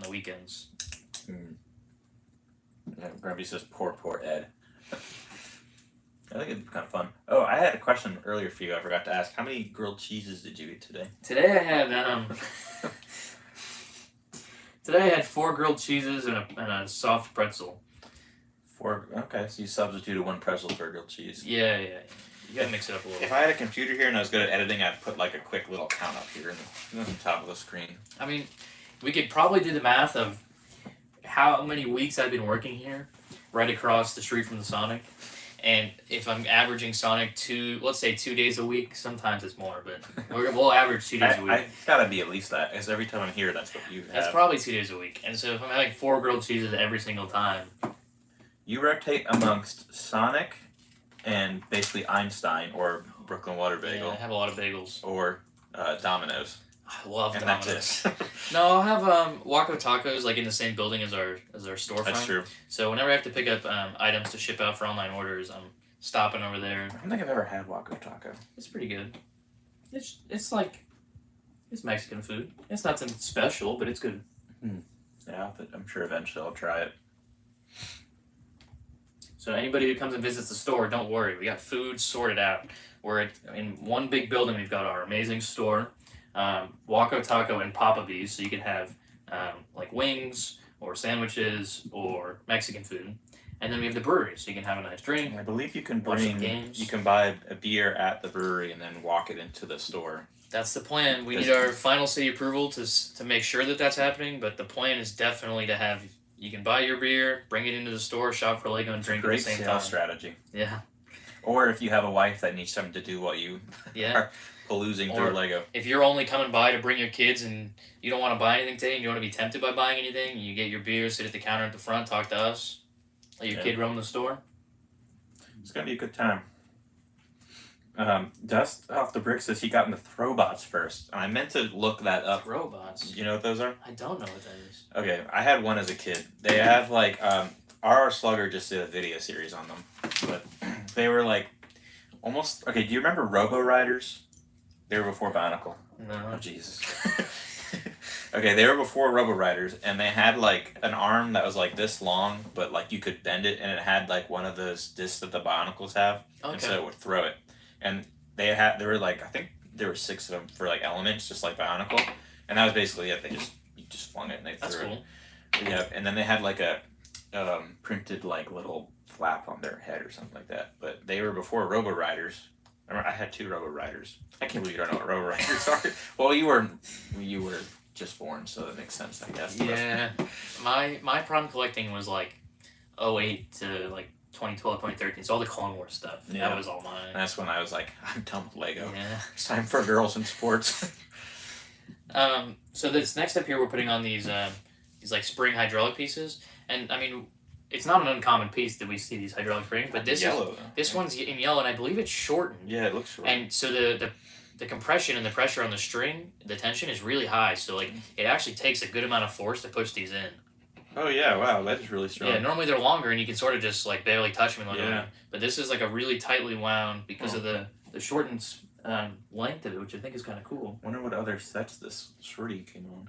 S2: the weekends.
S1: Yeah, Grumpy says, poor Ed. I think it'd be kind of fun. Oh, I had a question earlier for you I forgot to ask. How many grilled cheeses did you eat today?
S2: Today I had 4 grilled cheeses and a soft pretzel.
S1: 4. Okay, so you substituted 1 pretzel for a grilled cheese.
S2: Yeah. You gotta mix it up a little.
S1: If I had a computer here and I was good at editing, I'd put like a quick little count up here on the top of the screen.
S2: I mean, we could probably do the math of how many weeks I've been working here, right across the street from the Sonic. And if I'm averaging Sonic let's say 2 days a week, sometimes it's more, but we'll average 2 days a week.
S1: It's gotta be at least that, because every time I'm here, that's what you have.
S2: That's probably 2 days a week. And so if I'm having 4 grilled cheeses every single time.
S1: You rotate amongst Sonic and basically Einstein or Brooklyn Water Bagel.
S2: Yeah, I have a lot of bagels.
S1: Or Domino's.
S2: I love
S1: and
S2: Domino's.
S1: That's it.
S2: No, I'll have Waco Tacos like in the same building as our storefront.
S1: That's true.
S2: So whenever I have to pick up items to ship out for online orders, I'm stopping over there.
S1: I don't think I've ever had Waco Taco.
S2: It's pretty good. It's Mexican food. It's nothing special, but it's good.
S1: Yeah, I'm sure eventually I'll try it.
S2: So anybody who comes and visits the store, don't worry. We got food sorted out. We're in one big building. We've got our amazing store, Waco Taco and Papa B's, so you can have like wings or sandwiches or Mexican food. And then we have the brewery, so you can have a nice drink.
S1: I believe you can buy a beer at the brewery and then walk it into the store.
S2: That's the plan. We need our final city approval to make sure that that's happening, but the plan is definitely to have, you can buy your beer, bring it into the store, shop for Lego, and drink at the same time.
S1: Great sales strategy.
S2: Yeah.
S1: Or if you have a wife that needs something to do while you are perusing through Lego.
S2: If you're only coming by to bring your kids and you don't want to buy anything today and you don't want to be tempted by buying anything, you get your beer, sit at the counter at the front, talk to us, let your kid roam the store.
S1: It's going to be a good time. Dust off the brick says he got into Throwbots first. And I meant to look that up.
S2: Throwbots?
S1: You know what those are?
S2: I don't know what that is.
S1: Okay, I had one as a kid. They have like, RR Slugger just did a video series on them. But they were like, almost, okay, do you remember Robo Riders? They were before Bionicle.
S2: No.
S1: Oh, Jesus. Okay, they were before Robo Riders, and they had like an arm that was like this long, but like you could bend it, and it had like one of those discs that the Bionicles have, and so it would throw it. And there were like, I think there were 6 of them for like elements, just like Bionicle, and that was basically it. You just flung it and they threw it. That's cool. Yeah, and then they had like a printed like little flap on their head or something like that. But they were before Robo Riders. I had 2 Robo Riders. I can't believe you don't know what Robo Riders are. Well, you were just born, so that makes sense, I guess.
S2: Yeah. My prime collecting was like 08 to like 2012, 2013. So all the Clone Wars stuff. Yeah. That was all mine.
S1: And that's when I was like, I'm done with Lego.
S2: Yeah.
S1: It's time for girls in sports.
S2: So this next up here, we're putting on these like spring hydraulic pieces, and I mean, it's not an uncommon piece that we see these hydraulic springs, but this one's in yellow, and I believe it's shortened.
S1: Yeah, it looks shortened.
S2: And so the compression and the pressure on the string, the tension is really high, so like it actually takes a good amount of force to push these in.
S1: Oh yeah, wow, that is really strong.
S2: Yeah, normally they're longer and you can sort of just like barely touch them. But this is like a really tightly wound because of the shortened length of it, which I think is kind of cool.
S1: Wonder what other sets this shorty came on.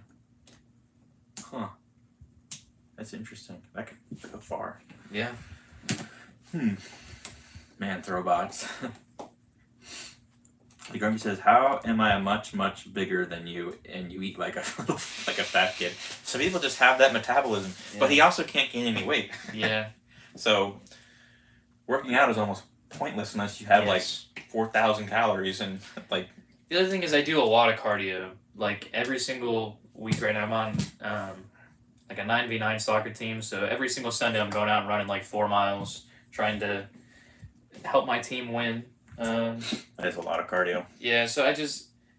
S1: Huh. That's interesting. That could go far.
S2: Yeah.
S1: Man, Throwbots. Grumpy says, "How am I much bigger than you, and you eat like a like a fat kid?" Some people just have that metabolism, but he also can't gain any weight.
S2: Yeah.
S1: So working out is almost pointless unless you have
S2: Yes.
S1: like 4,000 calories and like.
S2: The other thing is I do a lot of cardio. Like every single week right now I'm on like a 9v9 soccer team. So every single Sunday I'm going out and running like 4 miles, trying to help my team win.
S1: That is a lot of cardio.
S2: Yeah, so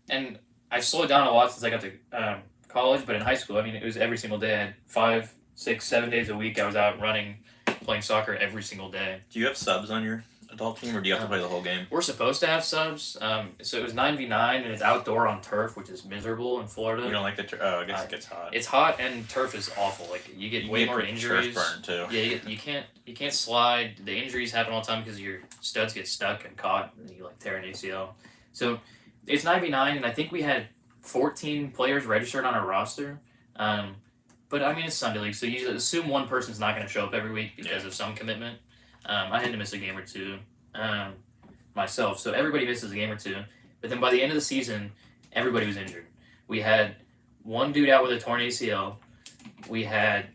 S2: and I've slowed down a lot since I got to college, but in high school, I mean, it was every single day. I had 5, 6, 7 days a week. I was out running, playing soccer every single day.
S1: Do you have subs on your adult team, or do you have to play the whole game?
S2: We're supposed to have subs. So it was 9v9, and it's outdoor on turf, which is miserable in Florida.
S1: You don't like the turf? Oh, I guess it gets hot.
S2: It's hot, and turf is awful. Like you get way more injuries.
S1: Turf burn too.
S2: Yeah, you can't slide. The injuries happen all the time because your studs get stuck and caught, and you like tear an ACL. So it's 9v9, and I think we had 14 players registered on our roster. But I mean, it's Sunday league, so you assume one person's not going to show up every week because of some commitment. I had to miss a game or two myself, so everybody misses a game or two. But then by the end of the season, everybody was injured. We had one dude out with a torn ACL. We had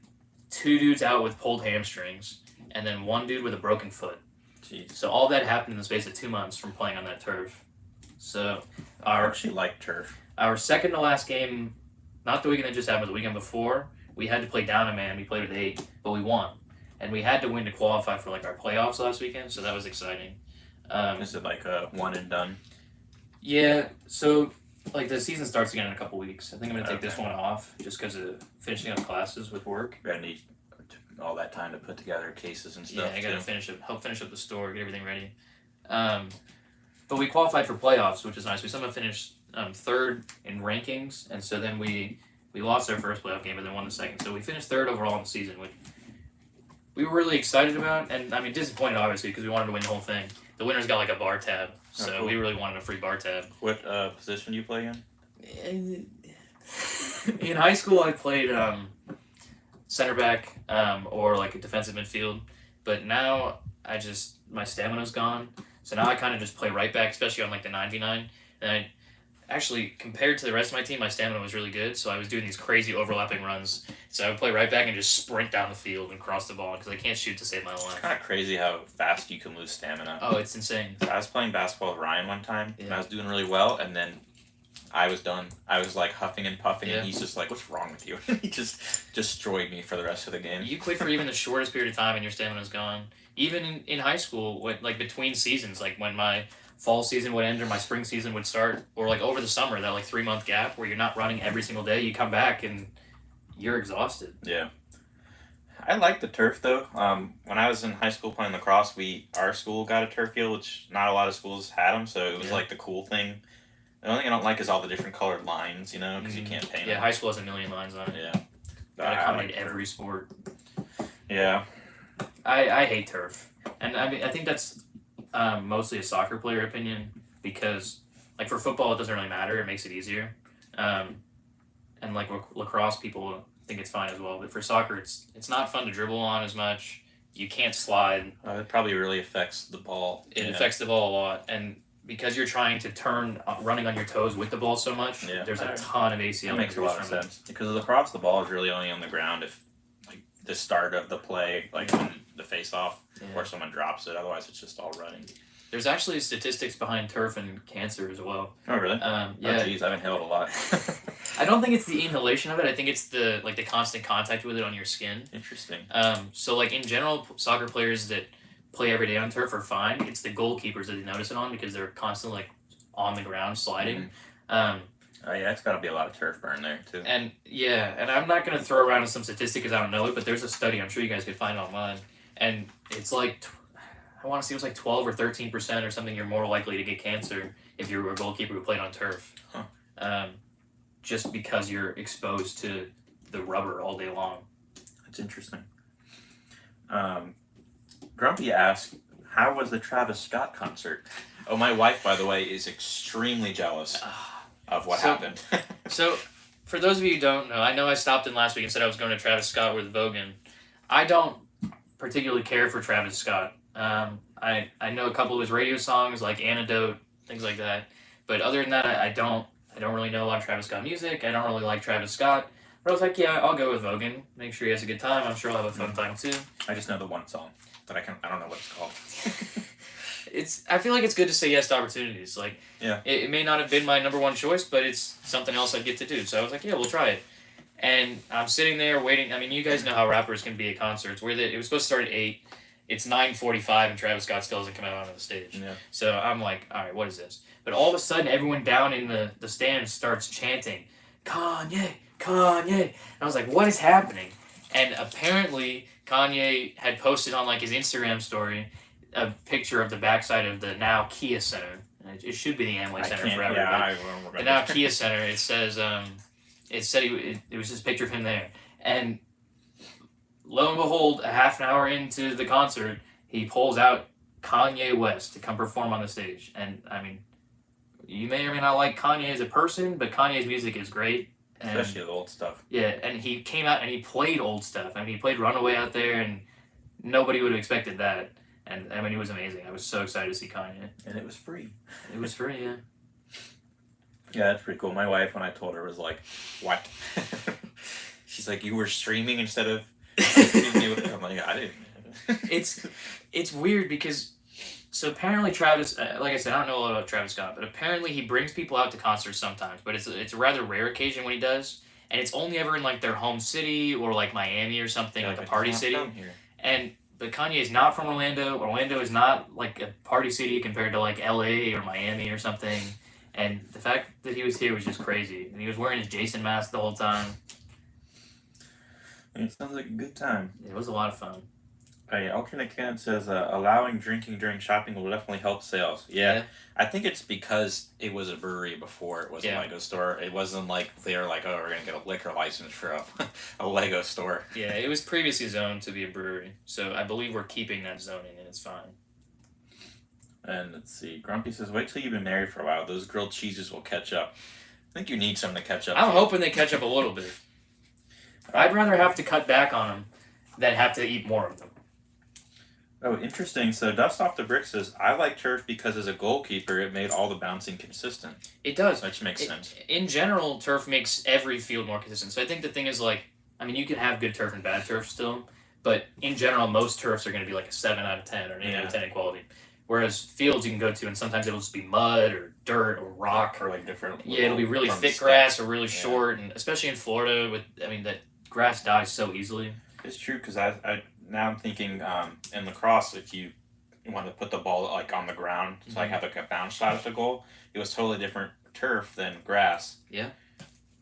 S2: 2 dudes out with pulled hamstrings, and then 1 dude with a broken foot.
S1: Jeez.
S2: So all that happened in the space of 2 months from playing on that turf. So
S1: I actually like turf.
S2: Our second to last game, not the weekend that just happened, but the weekend before, we had to play down a man. We played with 8, but we won. And we had to win to qualify for like our playoffs last weekend, so that was exciting.
S1: Is it like a one and done?
S2: Yeah, so like the season starts again in a couple weeks. I think I'm gonna take this one off just because of finishing up classes with work.
S1: We're gonna need all that time to put together cases and stuff.
S2: Yeah, I gotta help finish up the store, get everything ready. But we qualified for playoffs, which is nice. We somehow finished 3rd in rankings, and so then we lost our first playoff game, but then won the second. So we finished 3rd overall in the season, which we were really excited about, and I mean disappointed obviously because we wanted to win the whole thing. The winners got like a bar tab, so
S1: cool.
S2: we really wanted a free bar tab.
S1: What position do you play in?
S2: In high school, I played center back or like a defensive midfield, but now my stamina's gone, so now I kind of just play right back, especially on like the 9v9. And I actually, compared to the rest of my team, my stamina was really good, so I was doing these crazy overlapping runs. So I would play right back and just sprint down the field and cross the ball because I can't shoot to save my life.
S1: It's kind of crazy how fast you can lose stamina.
S2: Oh, it's insane.
S1: I was playing basketball with Ryan one time, and I was doing really well, and then I was done. I was like huffing and puffing, and he's just like, "What's wrong with you?" He just destroyed me for the rest of the game.
S2: You quit for even the shortest period of time, and your stamina's gone. Even in high school, like between seasons, like when my fall season would end or my spring season would start, or like over the summer, that like 3-month gap where you're not running every single day, you come back and you're exhausted.
S1: Yeah. I like the turf though. When I was in high school playing lacrosse, our school got a turf field, which not a lot of schools had them, so it was like the cool thing. The only thing I don't like is all the different colored lines, you know, because you can't paint them.
S2: Yeah, high school has a million lines on it.
S1: Yeah.
S2: Gotta accommodate every sport.
S1: Yeah.
S2: I hate turf. And I mean, I think that's mostly a soccer player opinion because, like, for football, it doesn't really matter. It makes it easier. And, like, lacrosse, people think it's fine as well. But for soccer, it's not fun to dribble on as much. You can't slide.
S1: It probably really affects the ball.
S2: It affects the ball a lot. And because you're trying to turn running on your toes with the ball so much, there's a ton of ACL.
S1: That makes a lot of sense. Because of lacrosse, the ball is really only on the ground if, like, the start of the play, like when the face-off, or someone drops it. Otherwise, it's just all running.
S2: There's actually statistics behind turf and cancer as well.
S1: Oh, really?
S2: Yeah.
S1: Oh, geez, I've inhaled a lot.
S2: I don't think it's the inhalation of it. I think it's the constant contact with it on your skin.
S1: Interesting.
S2: So like in general, soccer players that play every day on turf are fine. It's the goalkeepers that they notice it on because they're constantly like on the ground sliding.
S1: Oh yeah, it's got to be a lot of turf burn there too.
S2: And I'm not gonna throw around some statistic because I don't know it, but there's a study I'm sure you guys could find online, and it's like I want to say it was like 12 or 13% or something. You're more likely to get cancer if you're a goalkeeper who played on turf, just because you're exposed to the rubber all day long.
S1: That's interesting. Grumpy asked, "How was the Travis Scott concert?" Oh, my wife, by the way, is extremely jealous of what happened.
S2: So, for those of you who don't know I stopped in last week and said I was going to Travis Scott with Vogan. I don't particularly care for Travis Scott. I know a couple of his radio songs, like Antidote, things like that. But other than that, I don't really know a lot of Travis Scott music. I don't really like Travis Scott. But I was like, yeah, I'll go with Vogan. Make sure he has a good time. I'm sure he'll have a fun time too.
S1: I just know the one song that I don't know what it's called.
S2: I feel like it's good to say yes to opportunities. Like,
S1: Yeah.
S2: it may not have been my number one choice, but it's something else I'd get to do. So I was like, yeah, we'll try it. And I'm sitting there waiting. I mean, you guys know how rappers can be at concerts. It was supposed to start at 8. It's 9:45, and Travis Scott still hasn't come out onto the stage.
S1: Yeah.
S2: So I'm like, all right, what is this? But all of a sudden, everyone down in the stands starts chanting, Kanye, Kanye. And I was like, what is happening? And apparently, Kanye had posted on like his Instagram story a picture of the backside of the now Kia Center. It should be the Amway Center forever.
S1: Yeah, I
S2: but the now Kia Center. It says, it said it was just a picture of him there, and lo and behold, a half an hour into the concert, he pulls out Kanye West to come perform on the stage. And I mean, you may or may not like Kanye as a person, but Kanye's music is great. And,
S1: especially the old stuff.
S2: Yeah, and he came out and he played old stuff. I mean, he played Runaway out there, and nobody would have expected that. And I mean, it was amazing. I was so excited to see Kanye.
S1: And it was free.
S2: It was free, yeah.
S1: Yeah, that's pretty cool. My wife, when I told her, was like, what? She's like, you were streaming instead of... I'm like, I didn't.
S2: It's weird because, so apparently Travis, like I said, I don't know a lot about Travis Scott, but apparently he brings people out to concerts sometimes, but it's a rather rare occasion when he does, and it's only ever in like their home city or like Miami or something, like a party city. But Kanye is not from Orlando. Orlando is not like a party city compared to like LA or Miami or something. And the fact that he was here was just crazy. And he was wearing his Jason mask the whole time.
S1: It sounds like a good time.
S2: It was a lot of fun.
S1: Alternate Can says, allowing drinking during shopping will definitely help sales. Yeah. I think it's because it was a brewery before it was a Lego store. It wasn't like they were like, oh, we're going to get a liquor license for a Lego store.
S2: Yeah, it was previously zoned to be a brewery. So I believe we're keeping that zoning, and it's fine.
S1: And let's see. Grumpy says, wait till you've been married for a while. Those grilled cheeses will catch up. I think you need some to catch up.
S2: I'm hoping they catch up a little bit. I'd rather have to cut back on them than have to eat more of them.
S1: Oh, interesting. So Dust Off the Brick says, I like turf because as a goalkeeper, it made all the bouncing consistent.
S2: It does.
S1: Which makes sense.
S2: In general, turf makes every field more consistent. So I think the thing is, like, I mean, you can have good turf and bad turf still, but in general, most turfs are going to be like a 7 out of 10 or an 8 out of 10 in quality. Whereas fields you can go to, and sometimes it'll just be mud or dirt or rock.
S1: Or like different.
S2: Yeah, it'll be really thick grass or really short, and especially in Florida, that grass dies so easily.
S1: It's true, because now I'm thinking in lacrosse, if you want to put the ball like on the ground, so like have like a bounce shot at the goal, it was totally different turf than grass.
S2: Yeah.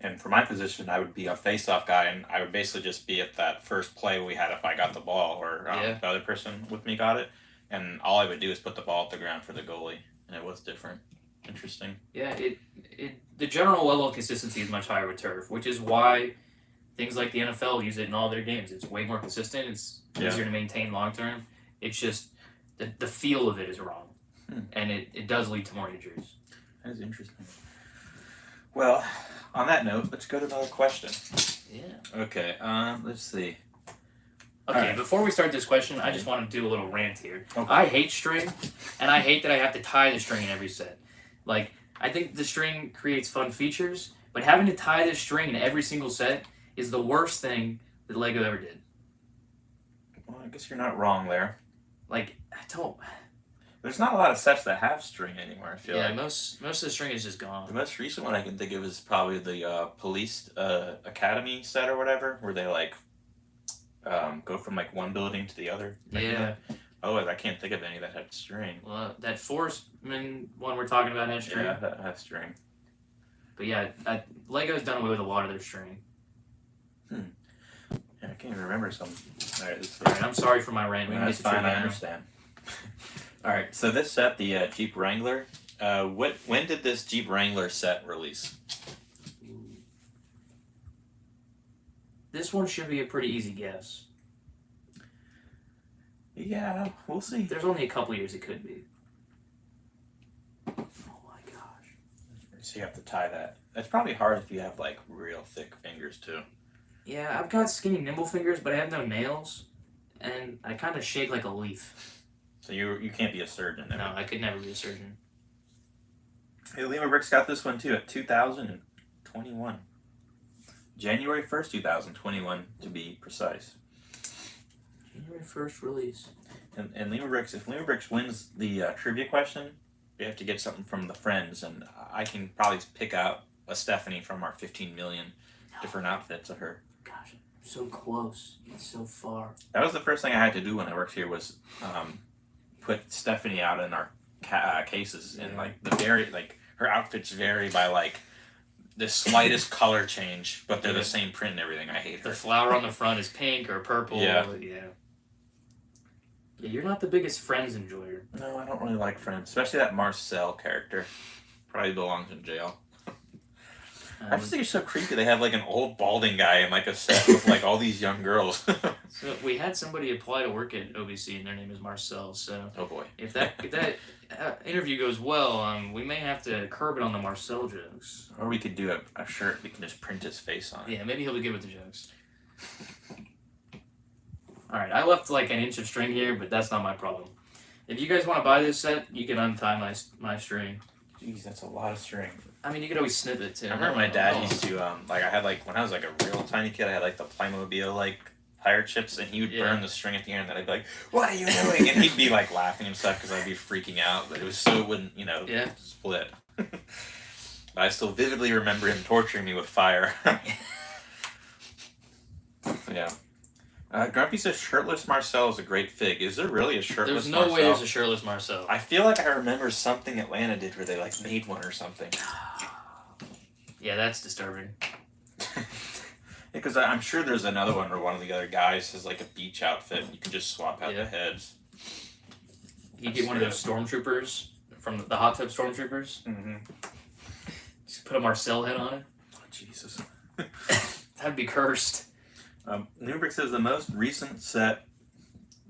S1: And for my position, I would be a face-off guy, and I would basically just be at that first play we had if I got the ball or the other person with me got it, and all I would do is put the ball at the ground for the goalie, and it was different. Interesting.
S2: Yeah, the general level of consistency is much higher with turf, which is why things like the NFL use it in all their games. It's way more consistent. It's easier to maintain long term. It's just the feel of it is wrong, and it does lead to more injuries.
S1: That is interesting. Well, on that note, let's go to another question.
S2: Yeah.
S1: Okay. Let's see.
S2: Okay, before we start this question, I just want to do a little rant here.
S1: Okay.
S2: I hate string, and I hate that I have to tie the string in every set. Like, I think the string creates fun features, but having to tie the string in every single set is the worst thing that Lego ever did.
S1: Well, I guess you're not wrong there.
S2: Like, I don't...
S1: There's not a lot of sets that have string anymore, I feel like.
S2: Yeah, most of the string is just gone.
S1: The most recent one I can think of is probably the Police Academy set or whatever, where they, like, go from, like, one building to the other.
S2: Yeah.
S1: Oh, I can't think of any that had string.
S2: Well, that Forestman one we're talking about had string.
S1: Yeah, that has string.
S2: But yeah, Lego's done away with a lot of their string.
S1: Yeah, I can't even remember some.
S2: Alright, I'm sorry for my rant.
S1: That's fine, I understand. Alright, so this set, the Jeep Wrangler, when did this Jeep Wrangler set release?
S2: This one should be a pretty easy guess.
S1: Yeah, we'll see.
S2: There's only a couple years it could be. Oh my gosh.
S1: So you have to tie that. That's probably hard if you have, like, real thick fingers, too.
S2: Yeah, I've got skinny, nimble fingers, but I have no nails, and I kind of shake like a leaf.
S1: So you can't be a surgeon.
S2: No, I could never be a surgeon.
S1: Hey, Lima Bricks got this one too at 2021. January 1st, 2021 to be precise.
S2: January 1st release.
S1: And Lima Bricks, if Lima Bricks wins the trivia question, we have to get something from the friends, and I can probably pick out a Stephanie from our 15 million different outfits of her.
S2: Gosh, so close. It's so far.
S1: That was the first thing I had to do when I worked here was put Stephanie out in our cases, and like her outfits vary by like the slightest color change, but they're the same print and everything. I hate her.
S2: The flower on the front is pink or purple.
S1: Yeah.
S2: Yeah, you're not the biggest Friends enjoyer.
S1: No, I don't really like Friends, especially that Marcel character. Probably belongs in jail. I just think it's so creepy. They have like an old balding guy in like a set with like all these young girls.
S2: So we had somebody apply to work at OBC, and their name is Marcel. So
S1: oh boy,
S2: if that interview goes well, we may have to curb it on the Marcel jokes.
S1: Or we could do a shirt. We can just print his face on it.
S2: Yeah, maybe he'll be good with the jokes. All right, I left like an inch of string here, but that's not my problem. If you guys want to buy this set, you can untie my string.
S1: Jeez, that's a lot of string.
S2: I mean, you could always snip it too.
S1: I remember my dad used to like I had like when I was like a real tiny kid, I had like the Playmobil like tire chips, and he would burn the string at the end, and I'd be like, "What are you doing?" And he'd be like laughing and stuff because I'd be freaking out, but it was so it wouldn't split. But I still vividly remember him torturing me with fire. Yeah. Grumpy says shirtless Marcel is a great fig. Is there really a shirtless Marcel?
S2: There's no way there's a shirtless Marcel.
S1: I feel like I remember something Atlanta did where they like made one or something.
S2: Yeah, that's disturbing.
S1: Because I'm sure there's another one where one of the other guys has like a beach outfit and you can just swap out the heads.
S2: You get one of those stormtroopers from the hot tub stormtroopers.
S1: Mm-hmm.
S2: Just put a Marcel head on it.
S1: Oh, Jesus.
S2: That'd be cursed.
S1: Newbrick says the most recent set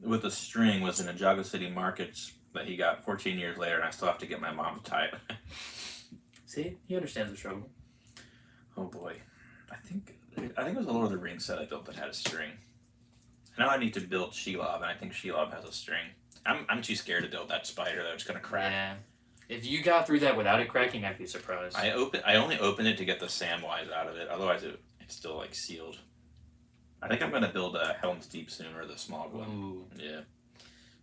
S1: with a string was in a Jago City Markets that he got 14 years later, and I still have to get my mom to tie it.
S2: See, he understands the struggle.
S1: Oh boy, I think it was a Lord of the Rings set I built that had a string. I know I need to build Shelob, and I think Shelob has a string. I'm too scared to build that spider that it's gonna crack.
S2: Yeah. If you got through that without it cracking, I'd be surprised.
S1: I only opened it to get the Samwise out of it. Otherwise, it's still like sealed. I think I'm gonna build a Helm's Deep soon, or the small one.
S2: Ooh.
S1: Yeah.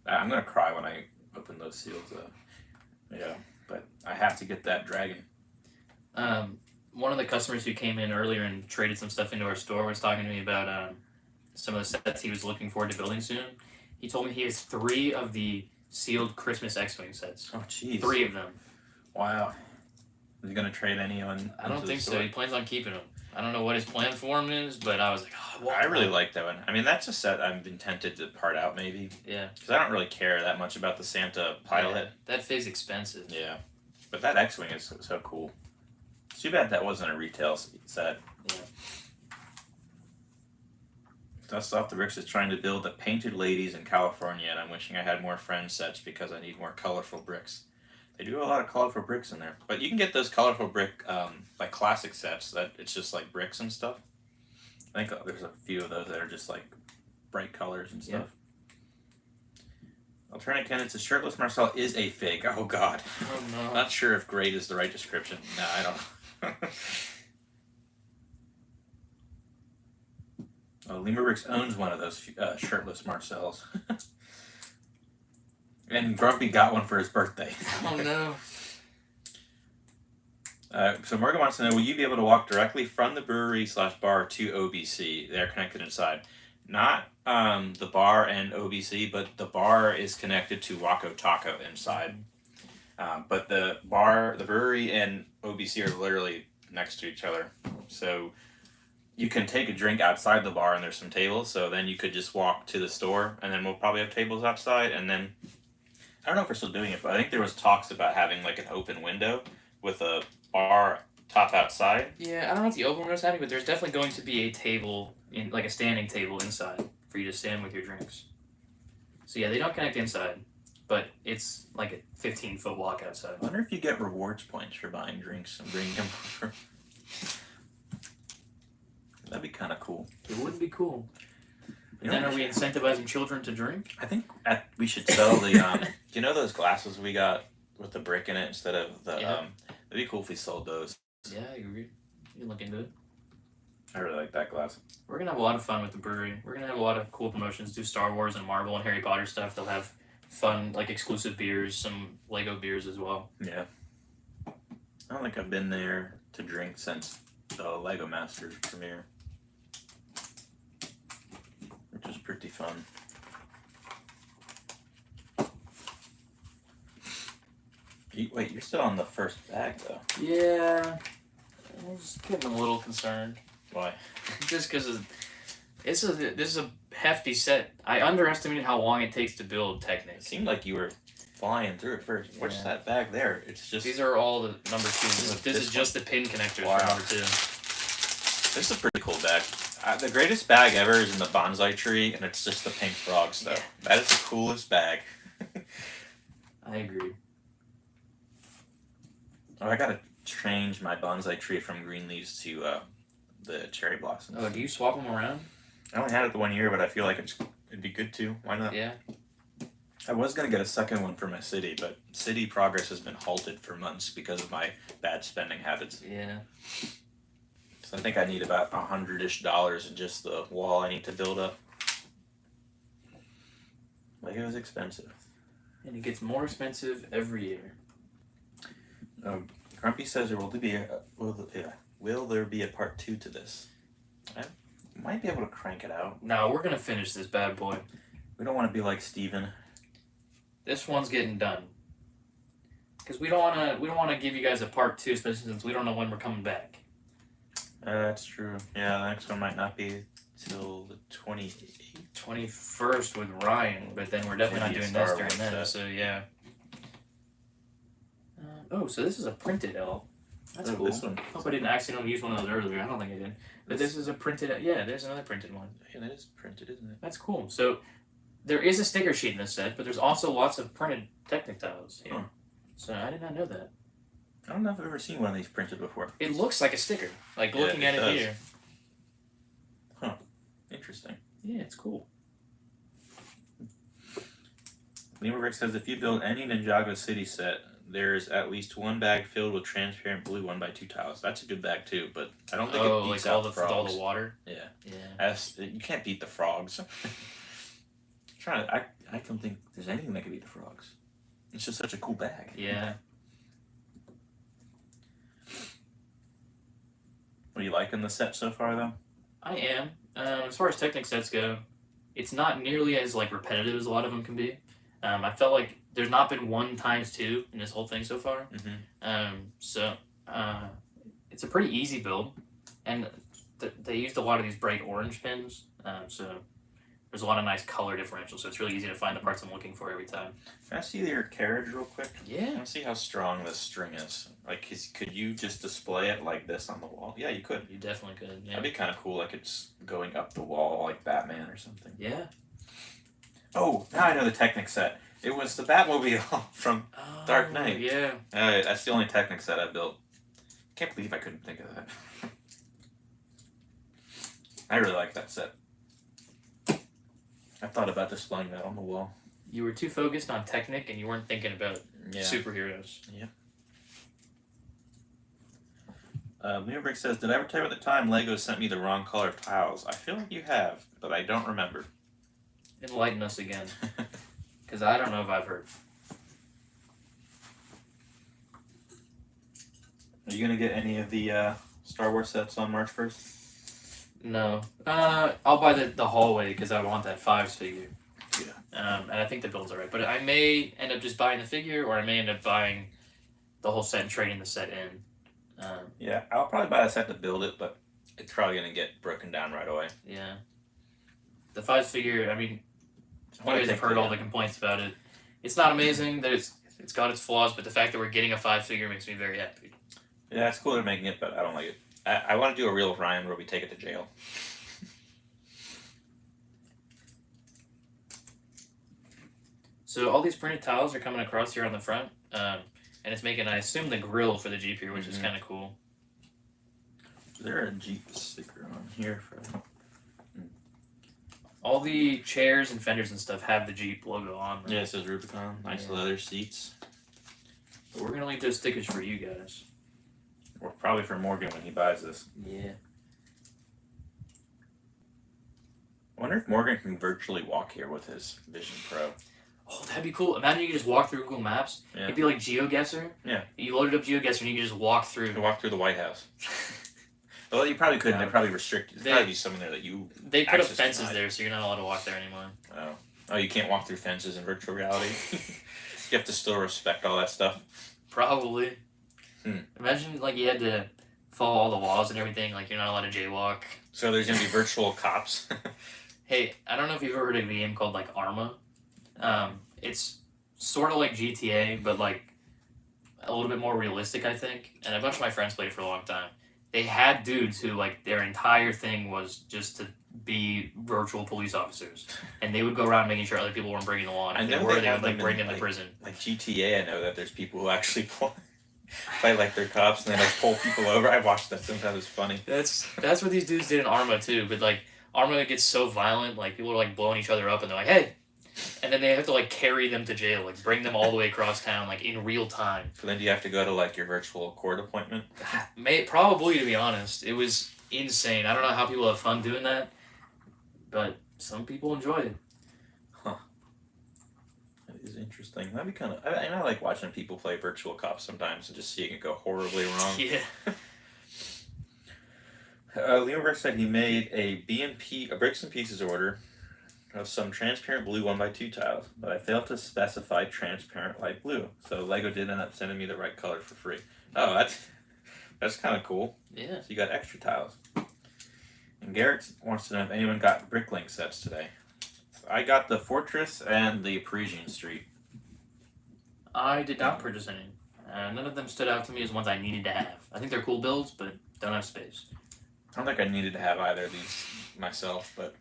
S1: I'm gonna cry when I open those seals. Yeah, but I have to get that dragon.
S2: One of the customers who came in earlier and traded some stuff into our store was talking to me about some of the sets he was looking forward to building soon. He told me he has 3 of the sealed Christmas X-Wing sets.
S1: Oh, jeez.
S2: 3 of them.
S1: Wow. Is he gonna trade anyone?
S2: I don't think so. He plans on keeping them. I don't know what his plan for him is, but I was like, oh,
S1: I really like that one. I mean, that's a set I've been tempted to part out, maybe.
S2: Yeah.
S1: Because I don't really care that much about the Santa pilot.
S2: Yeah, that fig's expensive.
S1: Yeah. But that X-Wing is so cool. It's too bad that wasn't a retail set.
S2: Yeah.
S1: Dust Off the Bricks is trying to build the Painted Ladies in California, and I'm wishing I had more friend sets because I need more colorful bricks. They do a lot of colorful bricks in there. But you can get those colorful brick, like classic sets that it's just like bricks and stuff. I think there's a few of those that are just like bright colors and stuff. Yeah. Alternate Ken, it's a shirtless Marcel is a fig. Oh god.
S2: Oh no.
S1: Not sure if great is the right description. No, I don't know. Oh, Lima Bricks owns one of those shirtless Marcels. And Grumpy got one for his birthday.
S2: Oh no.
S1: So Morgan wants to know, will you be able to walk directly from the brewery / bar to OBC? They're connected inside. Not the bar and OBC, but the bar is connected to Waco Taco inside. But the brewery and OBC are literally next to each other. So you can take a drink outside the bar and there's some tables. So then you could just walk to the store and then we'll probably have tables outside. And then, I don't know if we're still doing it, but I think there was talks about having like an open window with a bar top outside.
S2: Yeah, I don't know if the open window's happening, but there's definitely going to be a table, like a standing table inside for you to stand with your drinks. So yeah, they don't connect inside, but it's like a 15-foot walk outside.
S1: I wonder if you get rewards points for buying drinks and bringing them over. That'd be kind of cool.
S2: It would be cool. But then are we incentivizing children to drink?
S1: I think we should sell the, you know those glasses we got with the brick in it instead of the It'd be cool if we sold those.
S2: Yeah, I agree. You can look into it.
S1: I really like that glass.
S2: We're gonna have a lot of fun with the brewery. We're gonna have a lot of cool promotions. Do Star Wars and Marvel and Harry Potter stuff. They'll have fun, like exclusive beers, some Lego beers as well.
S1: Yeah. I don't think I've been there to drink since the Lego Masters premiere, which was pretty fun. Wait, you're still on the first bag though.
S2: Yeah, I was getting a little concerned.
S1: Why?
S2: Just because this is a hefty set. I underestimated how long it takes to build Technic.
S1: It seemed like you were flying through it first. What's
S2: Yeah.
S1: that bag there? It's just.
S2: These are all the number twos. This
S1: This
S2: is just the pin connectors
S1: Wow.
S2: for number two.
S1: This is a pretty cool bag. The greatest bag ever is in the bonsai tree, and it's just the pink frog stuff.
S2: Yeah.
S1: That is the coolest bag.
S2: I agree.
S1: Oh, I gotta change my bonsai tree from green leaves to the cherry blossoms.
S2: Oh, do you swap them around?
S1: I only had it the 1 year, but I feel like it'd be good too. Why not?
S2: Yeah.
S1: I was gonna get a second one for my city, but city progress has been halted for months because of my bad spending habits.
S2: Yeah.
S1: So I think I need about $100-ish in just the wall I need to build up. Like, it was expensive.
S2: And it gets more expensive every year.
S1: Grumpy says there will there be a part 2 to this? I might be able to crank it out.
S2: No, we're gonna finish this bad boy.
S1: We don't want to be like Steven.
S2: This one's getting done. Because we don't wanna give you guys a part 2, especially since we don't know when we're coming back.
S1: That's true. Yeah, the next one might not be till the 28th.
S2: 21st with Ryan, but then we're definitely not
S1: Maybe a
S2: doing this
S1: Star
S2: during
S1: Wars
S2: then.
S1: set.
S2: So yeah. Oh, so this is a printed L. That's
S1: Oh,
S2: cool.
S1: this one.
S2: Hope I didn't accidentally use one of those earlier. I don't think I did. But this is a printed. Yeah, there's another printed one.
S1: Yeah, that is printed, isn't it?
S2: That's cool. So there is a sticker sheet in this set, but there's also lots of printed Technic tiles here.
S1: Huh.
S2: So I did not know that.
S1: I don't know if I've ever seen one of these printed before.
S2: It looks like a sticker. Like
S1: Yeah,
S2: looking
S1: it
S2: at it
S1: does.
S2: here.
S1: Interesting.
S2: Yeah, it's cool.
S1: Lima Rick says if you build any Ninjago city set, there's at least one bag filled with transparent blue 1x2 tiles. That's a good bag too, but I don't think it beats
S2: like
S1: out
S2: all
S1: the
S2: the
S1: frogs.
S2: all the water.
S1: Yeah.
S2: Yeah.
S1: You can't beat the frogs. I don't think there's anything that can beat the frogs. It's just such a cool bag.
S2: Yeah.
S1: What are you liking the set so far though?
S2: I am. As far as Technic sets go, it's not nearly as like repetitive as a lot of them can be. I felt like there's not been 1x2 in this whole thing so far.
S1: Mm-hmm.
S2: It's a pretty easy build, and they used a lot of these bright orange pins. So there's a lot of nice color differential. So it's really easy to find the parts I'm looking for every time.
S1: Can I see your carriage real quick? I
S2: Yeah.
S1: want to see how strong this string is. Like, could you just display it like this on the wall? Yeah, you could.
S2: You definitely could. Yeah.
S1: That'd be kind of cool, like it's going up the wall like Batman or something.
S2: Yeah.
S1: Oh, now I know the Technic set. It was the Batmobile from Dark Knight.
S2: Yeah.
S1: That's the only Technic set I've built. Can't believe I couldn't think of that. I really like that set. I thought about displaying that on the wall.
S2: You were too focused on Technic, and you weren't thinking about superheroes.
S1: Leonbrick says, did I ever tell you at the time Lego sent me the wrong color of tiles? I feel like you have, but I don't remember.
S2: Enlighten us again, because I don't know if I've heard.
S1: Are you going to get any of the Star Wars sets on March 1st?
S2: No. I'll buy the hallway because I want that 5s figure.
S1: Yeah.
S2: And I think the build's alright. But I may end up just buying the figure, or I may end up buying the whole set and trading the set in.
S1: Yeah, I'll probably buy a set to build it, but it's probably going to get broken down right away.
S2: Yeah. The 5s figure, I mean, you guys have heard all the complaints about it. It's not amazing. It's got its flaws, but the fact that we're getting a 5s figure makes me very happy.
S1: Yeah, it's cool they're making it, but I don't like it. I want to do a reel of Ryan where we take it to jail.
S2: So all these printed tiles are coming across here on the front, and it's making, I assume, the grill for the Jeep here, which is kind of cool.
S1: Is there a Jeep sticker on here for?
S2: All the chairs and fenders and stuff have the Jeep logo on them.
S1: Yeah, it says Rubicon. Nice leather seats.
S2: But we're gonna leave those stickers for you guys.
S1: Or probably for Morgan when he buys this.
S2: Yeah.
S1: I wonder if Morgan can virtually walk here with his Vision Pro.
S2: Oh, that'd be cool. Imagine you could just walk through Google Maps.
S1: Yeah.
S2: It'd be like GeoGuessr.
S1: Yeah.
S2: You loaded up GeoGuessr and you could just walk through.
S1: You can walk through the White House. Well, you probably couldn't.
S2: No.
S1: They'd probably restrict you. There'd probably be someone there that you.
S2: They put up
S1: access
S2: fences
S1: denied.
S2: there, so you're not allowed to walk there anymore.
S1: Oh, you can't walk through fences in virtual reality. You have to still respect all that stuff.
S2: Probably.
S1: Hmm.
S2: Imagine like you had to follow all the laws and everything. Like you're not allowed to jaywalk.
S1: So there's gonna be virtual cops.
S2: Hey, I don't know if you've ever heard of a game called like Arma. It's sort of like GTA, but like a little bit more realistic, I think. And a bunch of my friends played it for a long time. They had dudes who like their entire thing was just to be virtual police officers, and they would go around making sure other people weren't breaking the law. And if they were, they would like bring them to prison.
S1: Like GTA, I know that there's people who actually play like they're cops and they like pull people over. I watched that sometimes. It's funny.
S2: That's what these dudes did in Arma too. But like Arma gets so violent, like people are like blowing each other up, and they're like, "Hey," and then they have to like carry them to jail, like bring them all the way across town, like in real time.
S1: So then do you have to go to like your virtual court appointment?
S2: Probably, to be honest, it was insane. I don't know how people have fun doing that, but some people enjoy it.
S1: Huh. That is interesting. That'd be kind of. I like watching people play virtual cops sometimes and just seeing it go horribly wrong.
S2: Yeah.
S1: Leonberg said he made a bricks and pieces order of some transparent blue 1x2 tiles, but I failed to specify transparent light blue. So Lego did end up sending me the right color for free. Oh, that's kind of cool.
S2: Yeah.
S1: So you got extra tiles. And Garrett wants to know if anyone got Bricklink sets today. I got the Fortress and the Parisian Street.
S2: I did not purchase any. None of them stood out to me as ones I needed to have. I think they're cool builds, but don't have space.
S1: I don't think I needed to have either of these myself, but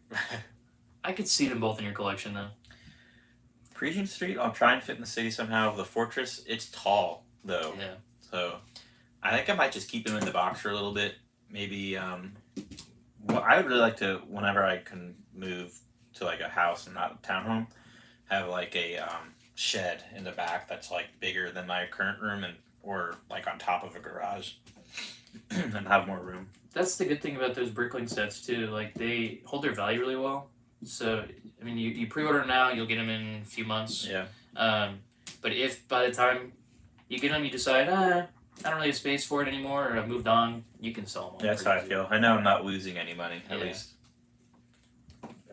S2: I could see them both in your collection, though.
S1: Parisian Street, I'll try and fit in the city somehow. The Fortress, it's tall, though.
S2: Yeah.
S1: So I think I might just keep them in the box for a little bit. Maybe, well, I would really like to, whenever I can move to like a house and not a townhome, have like a shed in the back that's like bigger than my current room or like on top of a garage and have more room.
S2: That's the good thing about those Bricklink sets, too. Like, they hold their value really well. So, I mean, you pre-order now, you'll get them in a few months.
S1: Yeah.
S2: But if by the time you get them, you decide, I don't really have space for it anymore, or I've moved on, you can sell them.
S1: Yeah, that's how I feel. I know I'm not losing any money, at least.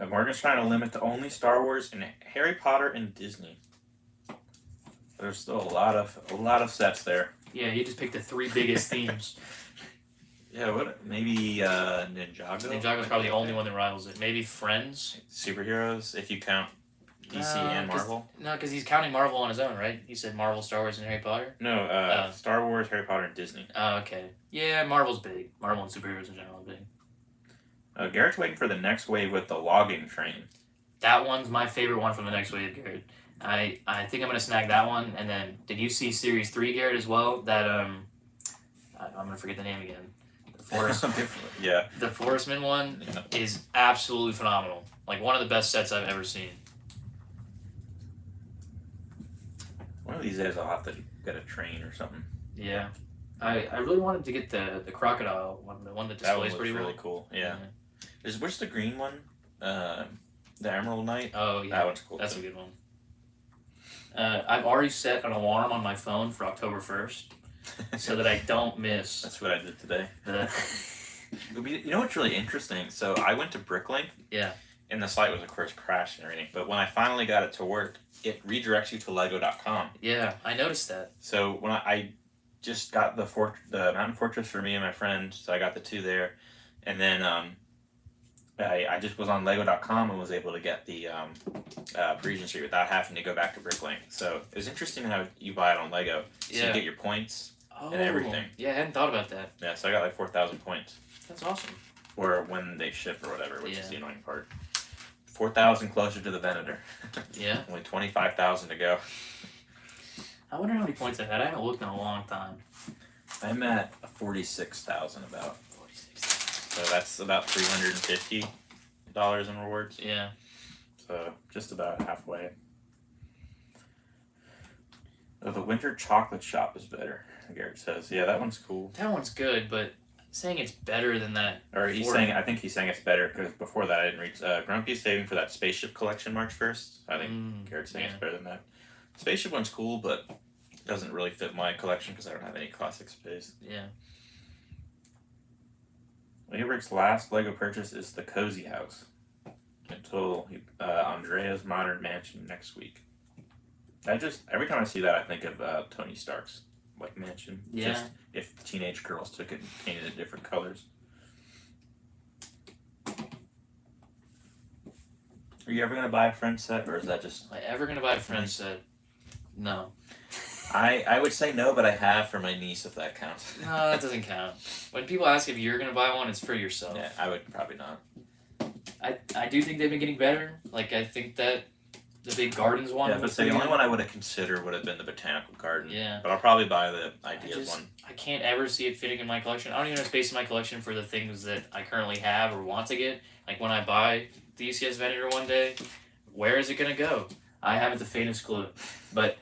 S1: Morgan's trying to limit to only Star Wars and Harry Potter and Disney. There's still a lot of sets there.
S2: Yeah, you just pick the 3 biggest themes.
S1: Yeah, what? Maybe Ninjago?
S2: Ninjago's probably the only one that rivals it. Maybe Friends.
S1: Superheroes, if you count DC and Marvel.
S2: No, because he's counting Marvel on his own, right? He said Marvel, Star Wars, and Harry Potter.
S1: No, Star Wars, Harry Potter, and Disney.
S2: Oh, okay. Yeah, Marvel's big. Marvel and superheroes in general are big.
S1: Garrett's waiting for the next wave with the logging train.
S2: That one's my favorite one from the next wave, Garrett. I think I'm gonna snag that one. And then, did you see Series 3, Garrett, as well? That I'm gonna forget the name again.
S1: Yeah.
S2: The Forestman one is absolutely phenomenal. Like one of the best sets I've ever seen.
S1: One of these days I'll have to get a train or something.
S2: Yeah. I really wanted to get the crocodile one, the one that displays pretty well.
S1: Really cool. Yeah. Where's the green one? The Emerald Knight.
S2: Oh yeah.
S1: That one's cool.
S2: That's a good one. I've already set an alarm on my phone for October 1st. So that I don't miss.
S1: That's what I did today. You know what's really interesting? So I went to Bricklink.
S2: Yeah.
S1: And the site was, of course, crashed and everything. But when I finally got it to work, it redirects you to Lego.com.
S2: Yeah, I noticed that.
S1: So when I just got the Mountain Fortress for me and my friend, so I got the 2 there. And then I just was on Lego.com and was able to get the Parisian Street without having to go back to Bricklink. So it was interesting how you buy it on Lego. So you get your points and everything.
S2: Yeah, I hadn't thought about that.
S1: Yeah, so I got like 4,000 points.
S2: That's awesome.
S1: Or when they ship or whatever, which is the annoying part. 4,000 closer to the Venator.
S2: Yeah.
S1: Only 25,000 to go.
S2: I wonder how many points I've had. I haven't looked in a long time.
S1: I'm at 46,000 about.
S2: 46,000.
S1: So that's about $350 in rewards.
S2: Yeah.
S1: So just about halfway. Oh, the Winter Chocolate Shop is better. Garrett says. Yeah, that one's cool.
S2: That one's good, but saying it's better than that.
S1: Or I think he's saying it's better because before that I didn't read. Grumpy's saving for that spaceship collection March 1st. I think Garrett's saying it's better than that. Spaceship one's cool, but it doesn't really fit my collection because I don't have any classic space.
S2: Yeah.
S1: Rick's last Lego purchase is the Cozy House. Until Andrea's Modern Mansion next week. Every time I see that, I think of Tony Stark's mansion.
S2: Yeah.
S1: Just if teenage girls took it and painted it different colors. Are you ever gonna buy a Friends set, or is that just?
S2: Am I ever gonna buy a Friends set? No.
S1: I would say no, but I have for my niece, if that counts.
S2: No, that doesn't count. When people ask if you're gonna buy one, it's for yourself.
S1: Yeah, I would probably not.
S2: I do think they've been getting better. I think that the big gardens one.
S1: Yeah, but the only one I would have considered would have been the botanical garden.
S2: Yeah.
S1: But I'll probably buy the Ideas one.
S2: I can't ever see it fitting in my collection. I don't even have space in my collection for the things that I currently have or want to get. When I buy the ECS Venator one day, where is it gonna go? I haven't the faintest clue. But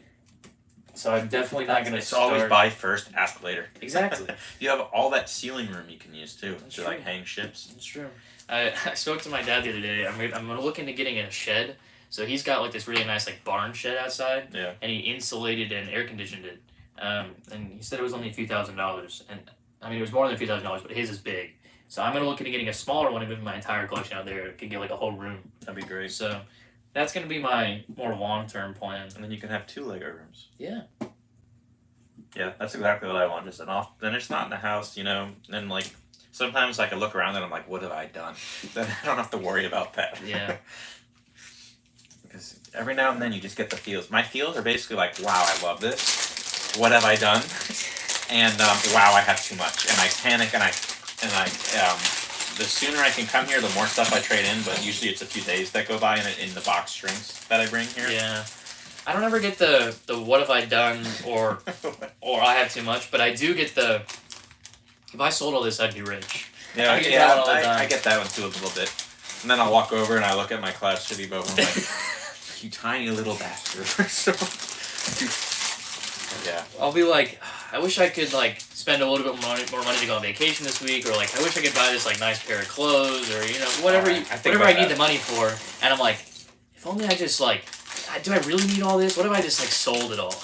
S2: so I'm definitely not gonna.
S1: Always buy first, ask later.
S2: Exactly.
S1: You have all that ceiling room you can use too to
S2: true.
S1: hang ships.
S2: That's true. I spoke to my dad the other day. I'm looking into getting a shed. So he's got this really nice barn shed outside.
S1: Yeah.
S2: And he insulated and air conditioned it. And he said it was only a few $1,000s. And I mean it was more than a few $1,000s, but his is big. So I'm gonna look into getting a smaller one and moving my entire collection out there. It could get a whole room.
S1: That'd be great.
S2: So that's gonna be my more long-term plan.
S1: And then you can have 2 Lego rooms.
S2: Yeah.
S1: Yeah, that's exactly what I want. Just then it's not in the house, and sometimes I look around and I'm like, what have I done? Then I don't have to worry about that.
S2: Yeah.
S1: Because every now and then you just get the feels. My feels are basically wow, I love this. What have I done? And wow, I have too much. And I panic and the sooner I can come here, the more stuff I trade in. But usually it's a few days that go by in the box shrinks that I bring here.
S2: Yeah. I don't ever get the what have I done or I have too much, but I do get the if I sold all this I'd be rich.
S1: Yeah, I get that one too a little bit. And then I'll walk over and I look at my Class City boat and I'm like, you tiny little bastard. So, yeah.
S2: I'll be like, I wish I could spend a little bit more money to go on vacation this week, or I wish I could buy this nice pair of clothes, or whatever I need the money for. And I'm like, if only I just do I really need all this? What if I just sold it all?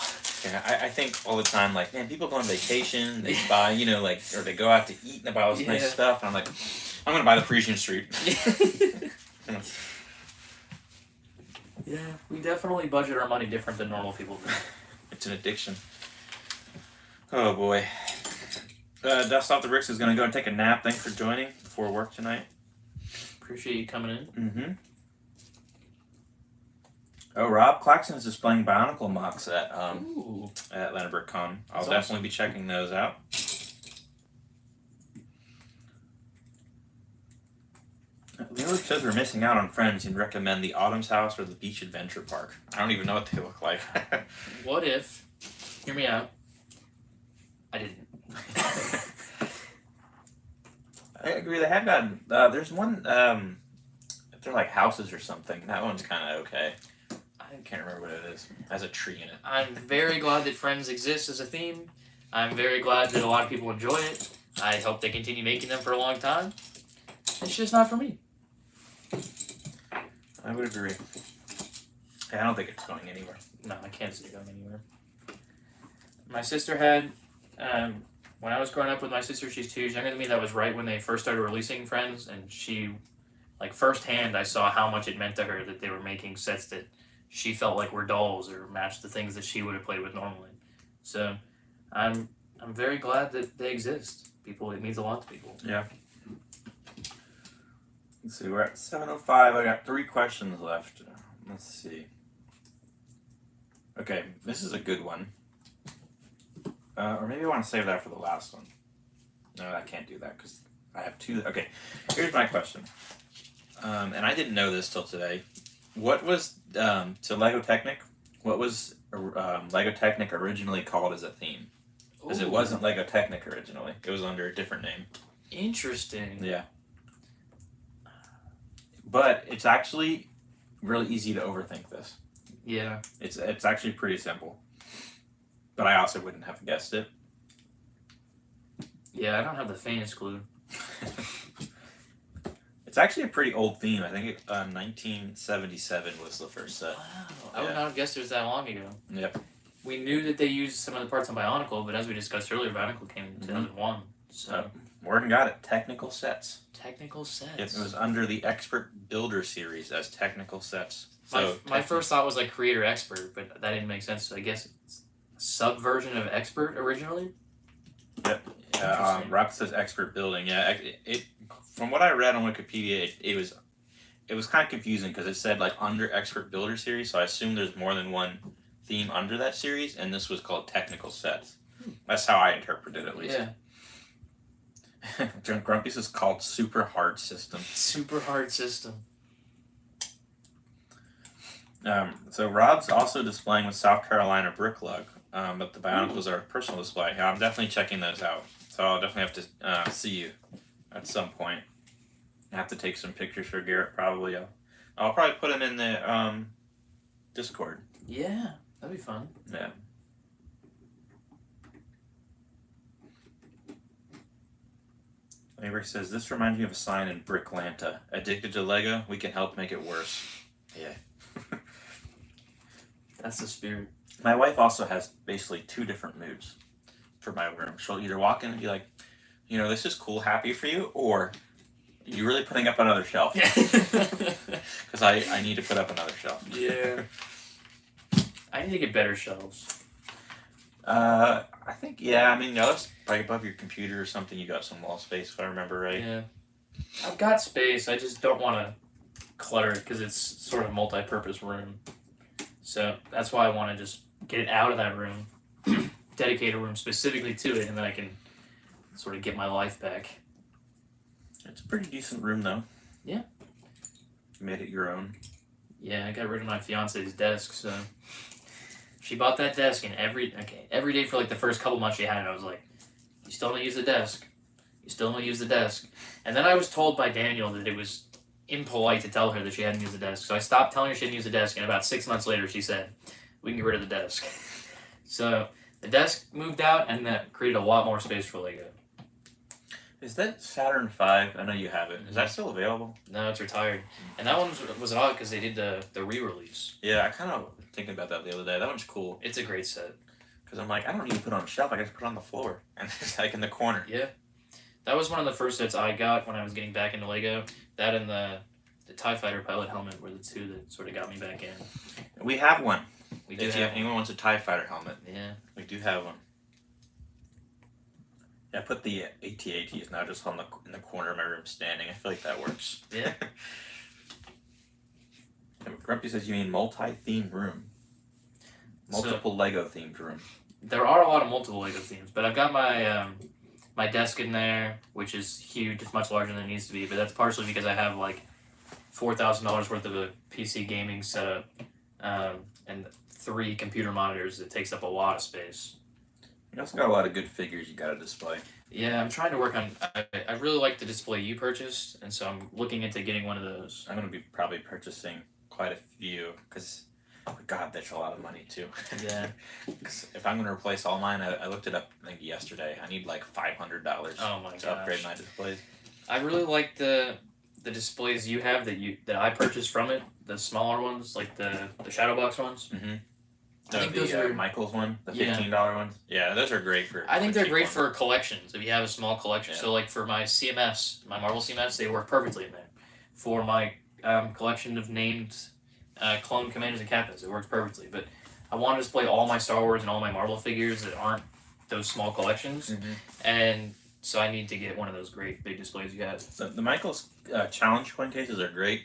S1: Yeah, I think all the time, man, people go on vacation, they buy, or they go out to eat and they buy all this nice stuff, and I'm like, I'm gonna buy the Parisian Street.
S2: Yeah, we definitely budget our money different than normal people do.
S1: It's an addiction. Oh boy. Dust Off the Bricks is gonna go and take a nap. Thanks for joining before work tonight.
S2: Appreciate you coming in.
S1: Mm-hmm. Oh, Rob Claxton is displaying Bionicle mocks at Landenberg Con. I'll definitely be checking those out. Leo says we're missing out on Friends. He'd recommend the Autumn's House or the Beach Adventure Park. I don't even know what they look like.
S2: What if? Hear me out. I didn't.
S1: I agree. They have got. There's one. They're houses or something. That one's kind of okay. I can't remember what it is. It has a tree in it.
S2: I'm very glad that Friends exists as a theme. I'm very glad that a lot of people enjoy it. I hope they continue making them for a long time. It's just not for me.
S1: I would agree. Yeah, I don't think it's going anywhere.
S2: No, I can't see it going anywhere. My sister had, when I was growing up with my sister, she's 2 years younger than me, that was right when they first started releasing Friends, and she, firsthand, I saw how much it meant to her that they were making sets that she felt like were dolls or matched the things that she would have played with normally. So, I'm very glad that they exist. It means a lot to people.
S1: Yeah. Let's see, we're at 7:05. I got 3 questions left. Let's see. Okay, this is a good one. Or maybe I want to save that for the last one. No, I can't do that because I have 2. Okay, here's my question. And I didn't know this till today. What was, to Lego Technic, what was Lego Technic originally called as a theme? Because it wasn't Lego Technic originally. It was under a different name.
S2: Interesting.
S1: Yeah. But it's actually really easy to overthink this.
S2: Yeah.
S1: It's actually pretty simple. But I also wouldn't have guessed it.
S2: Yeah, I don't have the faintest clue.
S1: It's actually a pretty old theme. I think 1977 was the first set.
S2: Wow, I would
S1: Yeah.
S2: not have guessed it was that long ago.
S1: Yep.
S2: We knew that they used some of the parts on Bionicle, but as we discussed earlier, Bionicle came in
S1: Mhm.
S2: 2001. So,
S1: Morgan got it. Technical sets.
S2: technical sets.
S1: It was under the Expert Builder series as technical sets.
S2: My,
S1: So
S2: my first thought was like creator expert, but that didn't make sense. So I guess it's a subversion of expert originally.
S1: Yep.
S2: Interesting.
S1: Rob says expert building. Yeah. It from what I read on Wikipedia, it was kind of confusing because it said like under Expert Builder series. So I assume there's more than one theme under that series, and this was called technical sets. That's how I interpreted it, at least.
S2: Yeah.
S1: Grumpy's is called Super Hard System.
S2: Super hard system.
S1: So Rob's also displaying with South Carolina Bricklug, but the Bionicles are a personal display. Yeah, I'm definitely checking those out. So I'll definitely have to see you at some point. I have to take some pictures for Garrett probably. I'll probably put them in the Discord.
S2: Yeah, that'd be fun.
S1: Yeah. Rick says, this reminds me of a sign in Bricklanta. Addicted to Lego? We can help make it worse. Yeah.
S2: That's the spirit.
S1: My wife also has basically two different moods for my room. She'll either walk in and be like, this is cool, happy for you, or you're really putting up another shelf. Because I need to put up another shelf.
S2: Yeah. I need to get better shelves.
S1: I think, yeah, I mean, that's right above your computer or something. You got some wall space, if I remember right.
S2: Yeah. I've got space. I just don't want to clutter it because it's sort of a multi-purpose room. So that's why I want to just get it out of that room, dedicate a room specifically to it, and then I can sort of get my life back.
S1: It's a pretty decent room, though.
S2: Yeah.
S1: You made it your own.
S2: Yeah, I got rid of my fiance's desk, so she bought that desk, and every day for like the first couple months she had it, I was like, "You still don't use the desk. You still don't use the desk." And then I was told by Daniel that it was impolite to tell her that she hadn't used the desk, so I stopped telling her she didn't use the desk. And about 6 months later, she said, "We can get rid of the desk." So the desk moved out, and that created a lot more space for Lego.
S1: Is that Saturn V? I know you have it. Is that still available?
S2: No, it's retired. And that one was odd because they did the re-release.
S1: Yeah, I kind of thinking about that the other day. That one's cool.
S2: It's a great set.
S1: Because I'm like, I don't need to put it on a shelf. I can just put it on the floor. And it's like in the corner.
S2: Yeah. That was one of the first sets I got when I was getting back into Lego. That and the TIE Fighter pilot helmet were the two that sort of got me back in.
S1: We have one.
S2: We do
S1: If
S2: have
S1: anyone wants a TIE Fighter helmet,
S2: Yeah.
S1: we do have one. Yeah, I put the AT-ATs now just in the corner of my room standing. I feel like that works.
S2: Yeah.
S1: Grumpy says you mean multi-themed room. Multiple Lego themed room.
S2: There are a lot of multiple Lego themes, but I've got my my desk in there, which is huge. It's much larger than it needs to be, but that's partially because I have like $4,000 worth of a PC gaming setup and 3 computer monitors. It takes up a lot of space.
S1: You also got a lot of good figures you got to display.
S2: Yeah, I'm trying to work on. I really like the display you purchased, and so I'm looking into getting one of those.
S1: I'm going to be probably purchasing quite a few because, God, that's a lot of money too.
S2: Yeah.
S1: 'Cause if I'm going to replace all mine, I looked it up I think yesterday. I need like $500
S2: Oh my
S1: to upgrade
S2: gosh.
S1: my displays.
S2: I really like the displays you have that I purchased from it. The smaller ones, like the shadow box ones.
S1: Mm-hmm.
S2: I think those are
S1: Michael's one, the
S2: Yeah.
S1: $15 ones. Yeah, those are great for.
S2: I think they're
S1: cheap
S2: great
S1: ones.
S2: for collections if you have a small collection.
S1: Yeah.
S2: So like for my CMFs, my Marvel CMFs, they work perfectly in there. For my collection of named clone commanders and captains, it works perfectly. But I want to display all my Star Wars and all my Marvel figures that aren't those small collections, and so I need to get one of those great big displays you have.
S1: The Michael's challenge coin cases are great.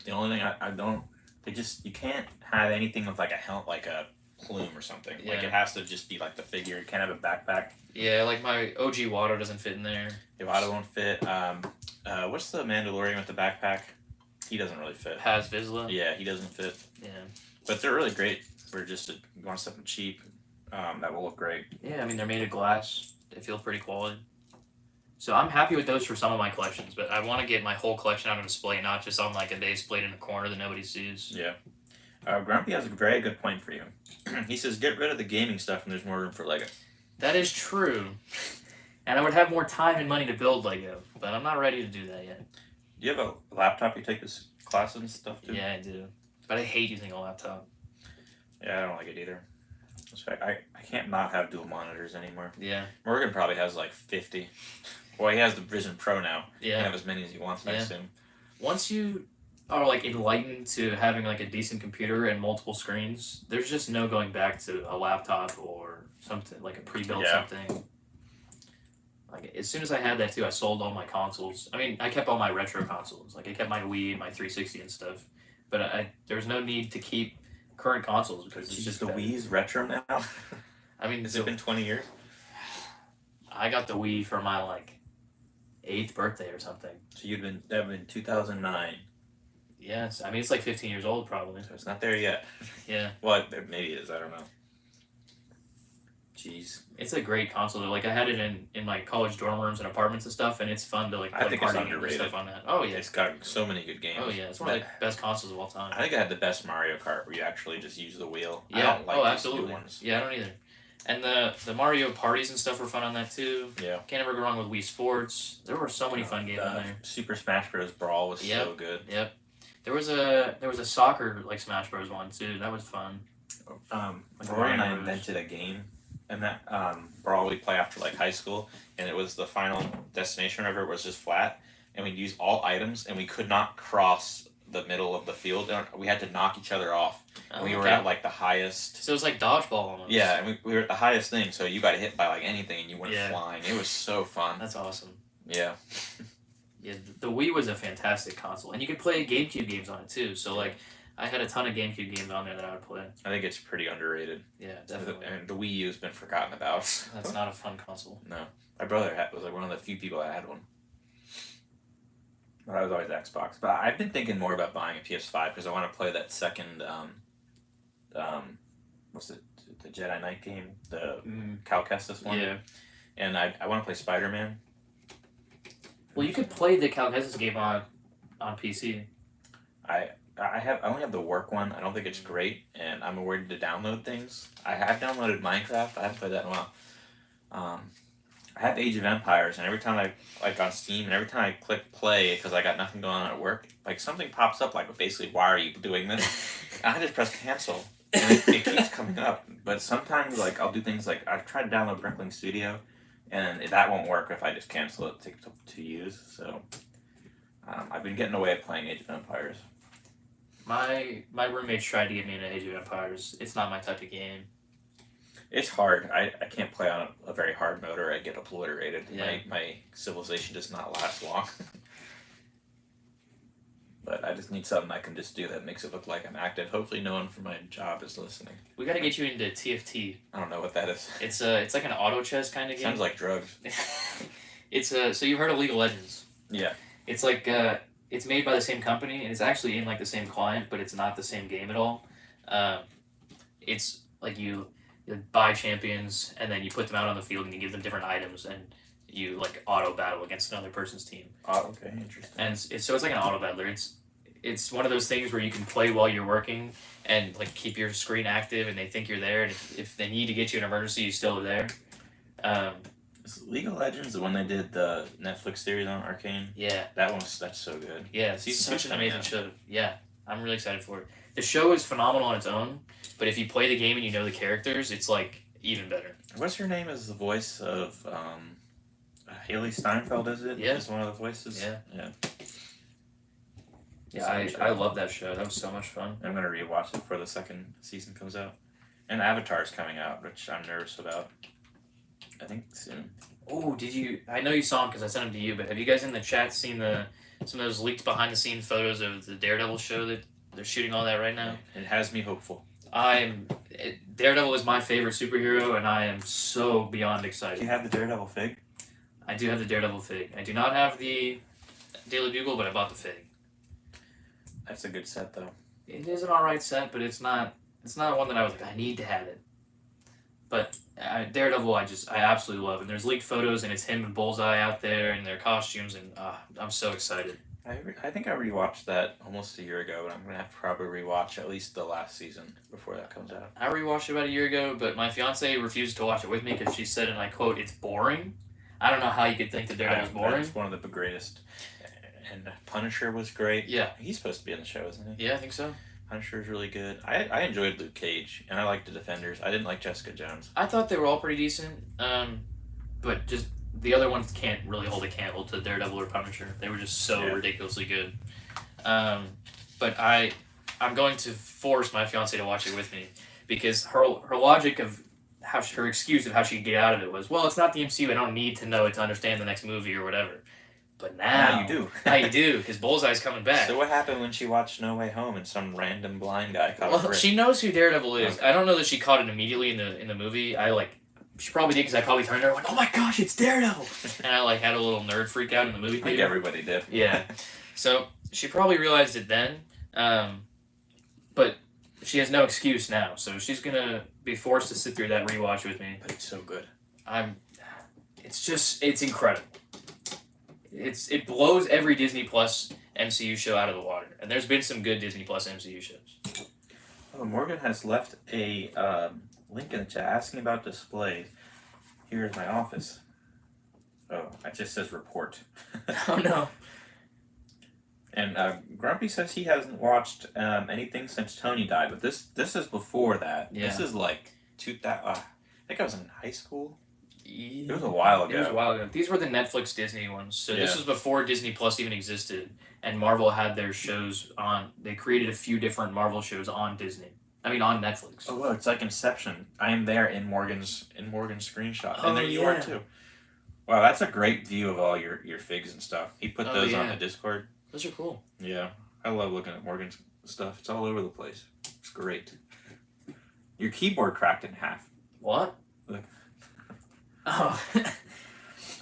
S1: The only thing I don't, you can't have anything with like a helmet, like a plume or something. Like
S2: Yeah.
S1: it has to just be like the figure. You can't have a backpack.
S2: Yeah, like my OG Watto doesn't fit in there.
S1: The Watto won't fit. What's the Mandalorian with the backpack? He doesn't really fit.
S2: Has Vizsla.
S1: Yeah, he doesn't fit.
S2: Yeah.
S1: But they're really great for just you want something cheap that will look great.
S2: Yeah, I mean they're made of glass. They feel pretty quality. So I'm happy with those for some of my collections, but I want to get my whole collection out on display, not just on like a base plate in a corner that nobody sees.
S1: Yeah. Grumpy has a very good point for you. He says, get rid of the gaming stuff and there's more room for Lego.
S2: That is true. and I would have more time and money to build Lego. But I'm not ready to do that yet.
S1: Do you have a laptop you take this classes and stuff to?
S2: Yeah, I do. But I hate using a laptop.
S1: Yeah, I don't like it either. I can't not have dual monitors anymore.
S2: Yeah.
S1: Morgan probably has like 50. Well, he has the Vision Pro now. He
S2: Yeah.
S1: can have as many as he wants, I
S2: Yeah.
S1: assume.
S2: Once you are like enlightened to having like a decent computer and multiple screens, there's just no going back to a laptop or something like a pre-built something. Like as soon as I had that too, I sold all my consoles. I mean, I kept all my retro consoles. Like I kept my Wii, my 360 and stuff. But there's no need to keep current consoles because it's just
S1: the
S2: better.
S1: Wii's retro now.
S2: I mean,
S1: has it been 20 years?
S2: I got the Wii for my like 8th birthday or something.
S1: So that would have been 2009.
S2: Yes, I mean it's like 15 years old probably.
S1: So it's not there yet.
S2: Yeah.
S1: Well, maybe it is. I don't know. Jeez.
S2: It's a great console. Like I had it in my college dorm rooms and apartments and stuff, and it's fun to like
S1: I
S2: put
S1: think
S2: party
S1: it's
S2: games and
S1: underrated.
S2: stuff on that. Oh yeah.
S1: It's got so many good games.
S2: Oh yeah, it's one of the best consoles of all time.
S1: I think I had the best Mario Kart where you actually just use the wheel.
S2: Yeah.
S1: I don't like
S2: absolutely.
S1: New ones.
S2: Yeah, I don't either. And the Mario parties and stuff were fun on that too.
S1: Yeah.
S2: Can't ever go wrong with Wii Sports. There were so many fun games on there.
S1: Super Smash Bros. Brawl was so good.
S2: Yep. There was a soccer like Smash Bros. One too. That was fun.
S1: Rory and I invented a game, and that Brawl we play after like high school, and it was the final destination. Whenever it was just flat, and we'd use all items, and we could not cross the middle of the field. And we had to knock each other off. And we were at like the highest.
S2: So it was like dodgeball almost.
S1: Yeah, and we were at the highest thing, so you got hit by like anything, and you went
S2: Yeah.
S1: flying. It was so fun.
S2: That's awesome.
S1: Yeah.
S2: Yeah, the Wii was a fantastic console, and you could play GameCube games on it too. So like, I had a ton of GameCube games on there that I would play.
S1: I think it's pretty underrated.
S2: Yeah, definitely.
S1: And the Wii U has been forgotten about.
S2: That's not a fun console.
S1: No, my brother was like one of the few people that had one. But I was always Xbox. But I've been thinking more about buying a PS5 because I want to play that second, what's it, the Jedi Knight game, the Cal Kestis one.
S2: Yeah.
S1: And I want to play Spider-Man.
S2: Well, you could play the Cal Kestis game on PC.
S1: I only have the work one. I don't think it's great, and I'm worried to download things. I have downloaded Minecraft. I haven't played that in a while. I have Age of Empires, and every time I like on Steam, and every time I click play because I got nothing going on at work, like something pops up like basically, why are you doing this? And I just press cancel, and it keeps coming up. But sometimes like I'll do things like I've tried to download Bricklink Studio, and that won't work if I just cancel it to use. So I've been getting away at playing Age of Empires.
S2: My roommates tried to get me into Age of Empires. It's not my type of game.
S1: It's hard. I can't play on a very hard mode or I get obliterated.
S2: Yeah.
S1: My civilization does not last long. But I just need something I can just do that makes it look like I'm active. Hopefully no one from my job is listening.
S2: We got to get you into TFT.
S1: I don't know what that is.
S2: It's like an auto chess kind of game.
S1: Sounds like drugs.
S2: It's so you've heard of League of Legends?
S1: Yeah.
S2: It's like it's made by the same company and it's actually in like the same client, but it's not the same game at all. It's like you buy champions and then you put them out on the field and you give them different items and you like auto battle against another person's team.
S1: Oh, okay, interesting.
S2: And so it's like an auto battler. It's one of those things where you can play while you're working and like keep your screen active and they think you're there, and if they need to get you in an emergency, you still are there.
S1: Is League of Legends the one they did the Netflix series on Arcane?
S2: Yeah.
S1: That's so good.
S2: Yeah, it's
S1: Season
S2: such
S1: 2's
S2: an
S1: coming
S2: amazing
S1: out.
S2: show. Yeah, I'm really excited for it. The show is phenomenal on its own, but if you play the game and you know the characters, it's like even better.
S1: What's her name as the voice of Haley Steinfeld, is it?
S2: Yeah.
S1: Is one of the voices?
S2: Yeah.
S1: Yeah.
S2: Yeah, I love that show. That was so much fun.
S1: I'm gonna rewatch it before the second season comes out. And Avatar's coming out, which I'm nervous about. I think soon.
S2: Oh, did you? I know you saw them because I sent them to you, but have you guys in the chat seen some of those leaked behind the scenes photos of the Daredevil show that they're shooting all that right now?
S1: It has me hopeful.
S2: Daredevil is my favorite superhero, and I am so beyond excited.
S1: Do you have the Daredevil fig?
S2: I do have the Daredevil fig. I do not have the Daily Bugle, but I bought the fig.
S1: That's a good set, though.
S2: It is an alright set, but it's not one that I was like, I need to have it. But Daredevil, I absolutely love. And there's leaked photos, and it's him and Bullseye out there in their costumes, and I'm so excited.
S1: I think I rewatched that almost a year ago, but I'm going to have to probably rewatch at least the last season before that comes out.
S2: I rewatched it about a year ago, but my fiance refused to watch it with me because she said, and I quote, "It's boring." I don't know how you could think that Daredevil was boring.
S1: That's one of the greatest. And Punisher was great.
S2: Yeah.
S1: He's supposed to be in the show, isn't he?
S2: Yeah, I think so.
S1: Punisher is really good. I enjoyed Luke Cage, and I liked the Defenders. I didn't like Jessica Jones.
S2: I thought they were all pretty decent, but just the other ones can't really hold a candle to Daredevil or Punisher. They were just so ridiculously good. But I'm going to force my fiance to watch it with me because her logic of her excuse of how she could get out of it was, well, it's not the MCU. I don't need to know it to understand the next movie or whatever. But now
S1: you do.
S2: Now you do, because Bullseye's coming back.
S1: So what happened when she watched No Way Home and some random blind guy caught
S2: Well, she knows who Daredevil is. Okay. I don't know that she caught it immediately in the movie. She probably did because I probably turned to her and went, "Oh my gosh, it's Daredevil!" And I had a little nerd freak out in the movie theater.
S1: I think everybody did.
S2: Yeah. So she probably realized it then, but she has no excuse now. So she's gonna be forced to sit through that rewatch with me.
S1: But it's so good.
S2: It's incredible. It blows every Disney Plus MCU show out of the water, and there's been some good Disney Plus MCU shows.
S1: Oh, Morgan has left a link in the chat asking about displays. Here is my office. Oh, it just says report.
S2: Oh no.
S1: And Grumpy says he hasn't watched anything since Tony died, but this is before that.
S2: Yeah.
S1: This is like 2000. I think I was in high school. It was a while ago.
S2: These were the Netflix Disney ones. So this was before Disney Plus even existed, and Marvel had their shows on. They created a few different Marvel shows on Disney. I mean, on Netflix.
S1: Oh, wow, it's like Inception. I am there in Morgan's screenshot, and there you are too. Wow, that's a great view of all your figs and stuff. He put those on the Discord.
S2: Those are cool.
S1: Yeah, I love looking at Morgan's stuff. It's all over the place. It's great. Your keyboard cracked in half.
S2: What?
S1: Look.
S2: Oh,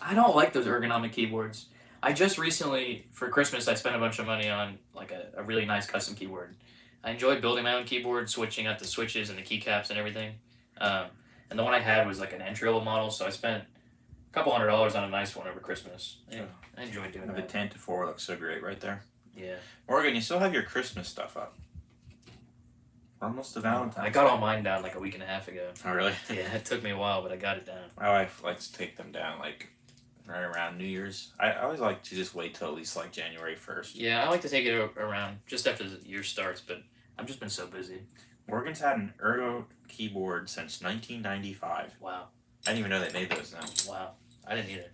S2: I don't like those ergonomic keyboards. I just recently, for Christmas, I spent a bunch of money on like a really nice custom keyboard. I enjoy building my own keyboard, switching out the switches and the keycaps and everything. And the one I had was like an entry-level model, so I spent a couple $100 on a nice one over Christmas. Yeah, I enjoyed doing that.
S1: The 10 to 4 looks so great right there.
S2: Yeah.
S1: Morgan, you still have your Christmas stuff up. Almost to Valentine's.
S2: I got all mine down like a week and a half ago.
S1: Oh, really?
S2: Yeah, it took me a while, but I got it down.
S1: My wife likes to take them down like right around New Year's. I always like to just wait till at least like January 1st.
S2: Yeah, I like to take it around just after the year starts, but I've just been so busy.
S1: Morgan's had an Ergo keyboard since 1995.
S2: Wow.
S1: I didn't even know they made those now.
S2: Wow. I didn't either.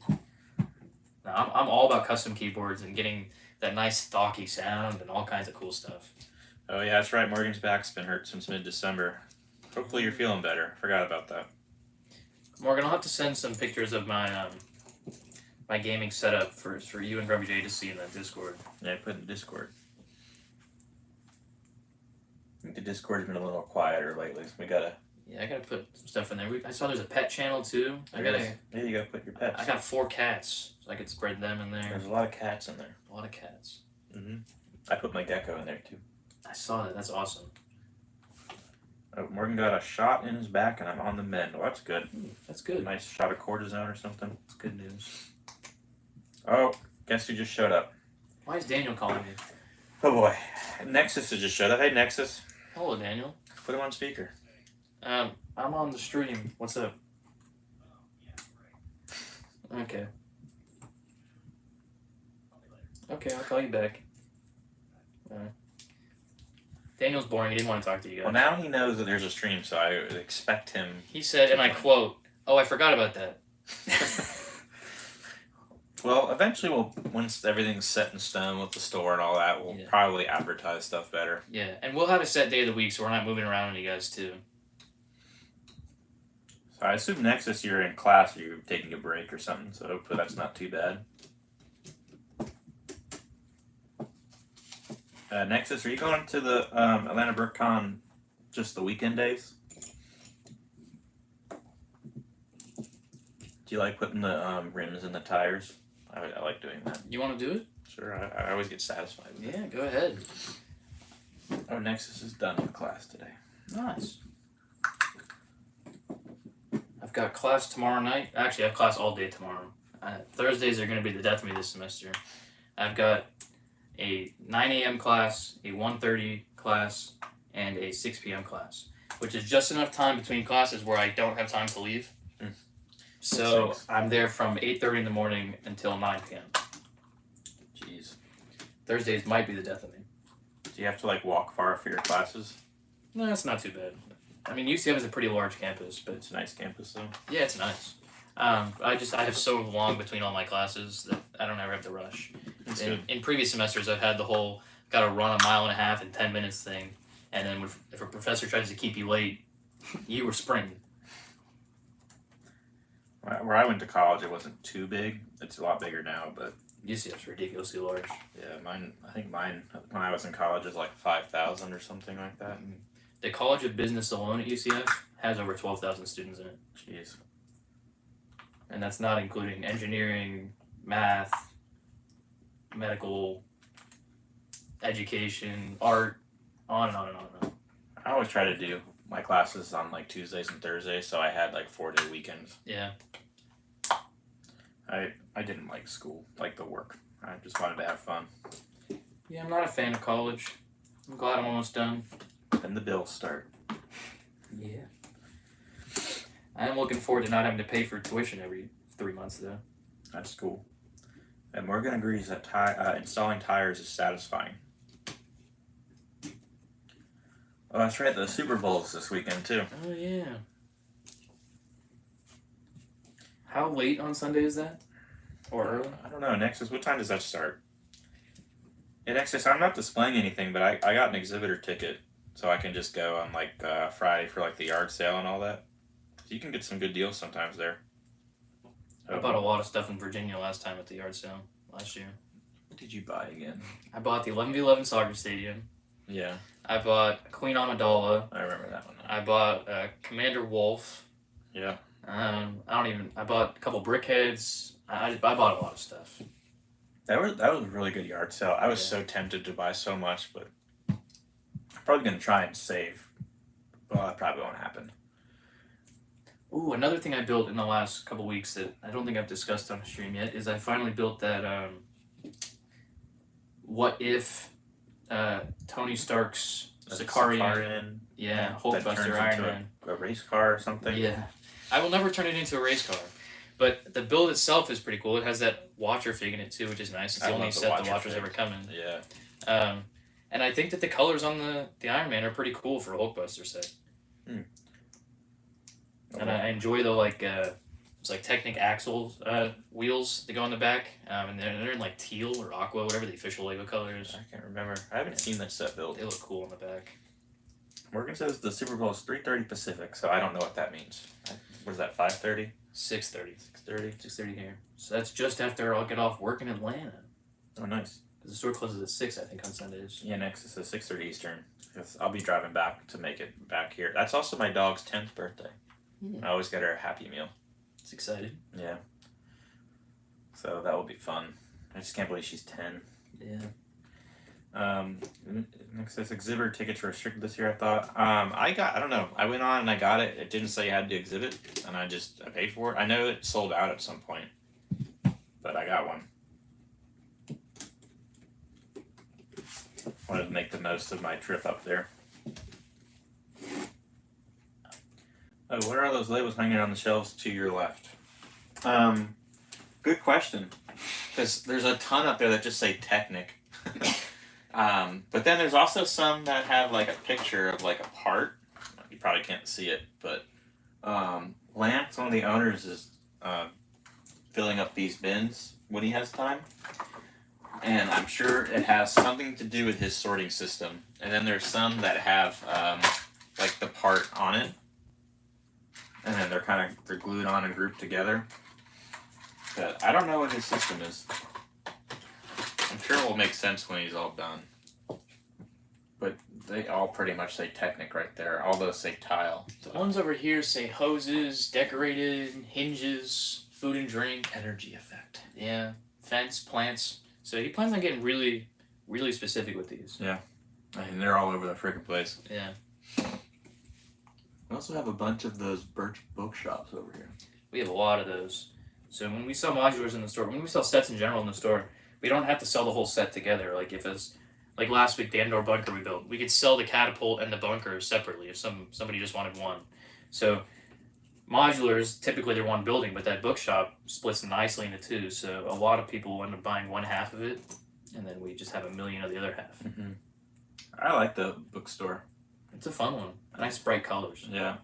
S2: No, I'm all about custom keyboards and getting that nice stocky sound and all kinds of cool stuff.
S1: Oh yeah, that's right. Morgan's back's been hurt since mid-December. Hopefully you're feeling better. Forgot about that.
S2: Morgan, I'll have to send some pictures of my my gaming setup for you and Grumpy J to see in that Discord.
S1: Yeah, put in the Discord. I think the Discord's been a little quieter lately, so we gotta...
S2: Yeah, I gotta put some stuff in there. I saw there's a pet channel too.
S1: Yeah, you gotta put your pets.
S2: I got 4 cats, so I could spread them in there.
S1: There's a lot of cats in there.
S2: A lot of cats.
S1: Mm-hmm. I put my gecko in there too.
S2: I saw that. That's awesome.
S1: Oh, Morgan got a shot in his back, and I'm on the mend. Well, that's good.
S2: That's good.
S1: Nice shot of cortisone or something.
S2: That's good news.
S1: Oh, guess who just showed up?
S2: Why is Daniel calling me?
S1: Oh boy, Nexus has just showed up. Hey, Nexus.
S2: Hello, Daniel.
S1: Put him on speaker.
S2: I'm on the stream. What's up? Okay. Okay, I'll call you back. Daniel's boring. He didn't want to talk to you guys.
S1: Well, now he knows that there's a stream, so I expect him...
S2: He said, and I quote, "Oh, I forgot about that."
S1: Well, eventually once everything's set in stone with the store and all that, we'll probably advertise stuff better.
S2: Yeah, and we'll have a set day of the week, so we're not moving around on you guys, too.
S1: So I assume Nexus you're in class or you're taking a break or something, so hopefully that's not too bad. Nexus, are you going to the Atlanta BrickCon just the weekend days? Do you like putting the rims in the tires? I like doing that.
S2: You want to do it?
S1: Sure, I always get satisfied with it.
S2: Yeah, go ahead.
S1: Oh, Nexus is done with class today.
S2: Nice. I've got class tomorrow night. Actually, I have class all day tomorrow. Thursdays are going to be the death of me this semester. I've got a 9 a.m. class, a 1:30 class, and a 6 p.m. class, which is just enough time between classes where I don't have time to leave. So
S1: Six.
S2: I'm there from 8:30 in the morning until 9 p.m.
S1: Jeez.
S2: Thursdays might be the death of me.
S1: Do you have to like walk far for your classes?
S2: No, it's not too bad. I mean, UCF is a pretty large campus, but
S1: It's a nice campus though.
S2: yeah, it's nice. I have so long between all my classes that I don't ever have to rush.
S1: That's good.
S2: In previous semesters, I've had the whole got to run a mile and a half in 10 minutes thing, and then if a professor tries to keep you late, you were sprinting.
S1: Where I went to college, it wasn't too big. It's a lot bigger now, but
S2: UCF's ridiculously large.
S1: yeah, I think mine when I was in college was like 5,000 or something like that.
S2: The College of Business alone at UCF has over 12,000 students in it,
S1: Jeez.
S2: and that's not including engineering, math, medical, education, art, on and on and on and on.
S1: I always try to do my classes on like Tuesdays and Thursdays, so I had like 4-day weekends.
S2: Yeah.
S1: I didn't like school, like the work. I just wanted to have fun.
S2: Yeah, I'm not a fan of college. I'm glad I'm almost done.
S1: Then the bills start.
S2: Yeah. I am looking forward to not having to pay for tuition every 3 months, though.
S1: That's cool. And Morgan agrees that installing tires is satisfying. Oh, that's right. The Super Bowl's this weekend too.
S2: Oh, yeah. How late on Sunday is that? Or early?
S1: I don't know. Nexus, what time does that start? At Nexus, I'm not displaying anything, but I got an exhibitor ticket, so I can just go on like Friday for like the yard sale and all that. You can get some good deals sometimes there.
S2: I bought a lot of stuff in Virginia last time at the yard sale last year.
S1: What did you buy again?
S2: I bought the 11v11 soccer stadium.
S1: Yeah,
S2: I bought Queen Amidala.
S1: I remember that one.
S2: I bought Commander Wolf.
S1: Yeah.
S2: I bought a couple brickheads. I bought a lot of stuff.
S1: That was a really good yard sale. I was so tempted to buy so much, but I'm probably gonna try and save. Well, that probably won't happen.
S2: Ooh, another thing I built in the last couple weeks that I don't think I've discussed on the stream yet is I finally built that what if Tony Stark's Sicarian,
S1: that
S2: Hulkbuster
S1: turns
S2: Iron
S1: into
S2: Man.
S1: a race car or something.
S2: Yeah. I will never turn it into a race car. But the build itself is pretty cool. It has that Watcher fig in it too, which is nice. It's
S1: I
S2: the only
S1: love the
S2: set
S1: Watcher
S2: the Watcher's
S1: fig.
S2: ever come in.
S1: Yeah.
S2: And I think that the colors on the Iron Man are pretty cool for a Hulkbuster set. And I enjoy the it's like Technic axles wheels that go on the back, and they're in like teal or aqua, whatever the official Lego color is.
S1: I can't remember. I haven't seen that set built.
S2: They look cool on the back.
S1: Morgan says the Super Bowl is 3:30 Pacific, so I don't know what that means. What is that? 5:30?
S2: 6:30.
S1: 6:30?
S2: 6:30 here. So that's just after I'll get off work in Atlanta.
S1: Oh, nice.
S2: Because the store closes at 6, I think, on Sundays.
S1: Yeah, next is 6:30 Eastern. 'Cause I'll be driving back to make it back here. That's also my dog's 10th birthday. I always get her a Happy Meal.
S2: It's excited.
S1: Yeah. So that will be fun. I just can't believe she's 10.
S2: Yeah.
S1: Next says exhibitor tickets were restricted this year. I thought. I don't know. I went on and I got it. It didn't say you had to exhibit, and I paid for it. I know it sold out at some point, but I got one. Wanted to make the most of my trip up there. Oh, what are those labels hanging on the shelves to your left? Good question. Because there's a ton up there that just say Technic. But then there's also some that have like a picture of like a part. You probably can't see it, but Lance, one of the owners, is filling up these bins when he has time. And I'm sure it has something to do with his sorting system. And then there's some that have like the part on it. And then they're glued on and grouped together. But I don't know what his system is. I'm sure it will make sense when he's all done. But they all pretty much say Technic right there. All those say tile.
S2: The ones over here say hoses, decorated, hinges, food and drink.
S1: Energy effect.
S2: Yeah. Fence, plants. So he plans on getting really, really specific with these.
S1: Yeah. I mean, they're all over the freaking place.
S2: Yeah.
S1: We also have a bunch of those Birch bookshops over here.
S2: We have a lot of those. So when we sell modulars in the store, when we sell sets in general in the store, we don't have to sell the whole set together. Like if it's like last week, the Andor bunker we built, we could sell the catapult and the bunker separately if somebody just wanted one. So modulars, typically they're one building, but that bookshop splits nicely into two, so a lot of people end up buying one half of it, and then we just have a million of the other half.
S1: Mm-hmm. I like the bookstore.
S2: It's a fun one. Nice bright colors.
S1: Yeah.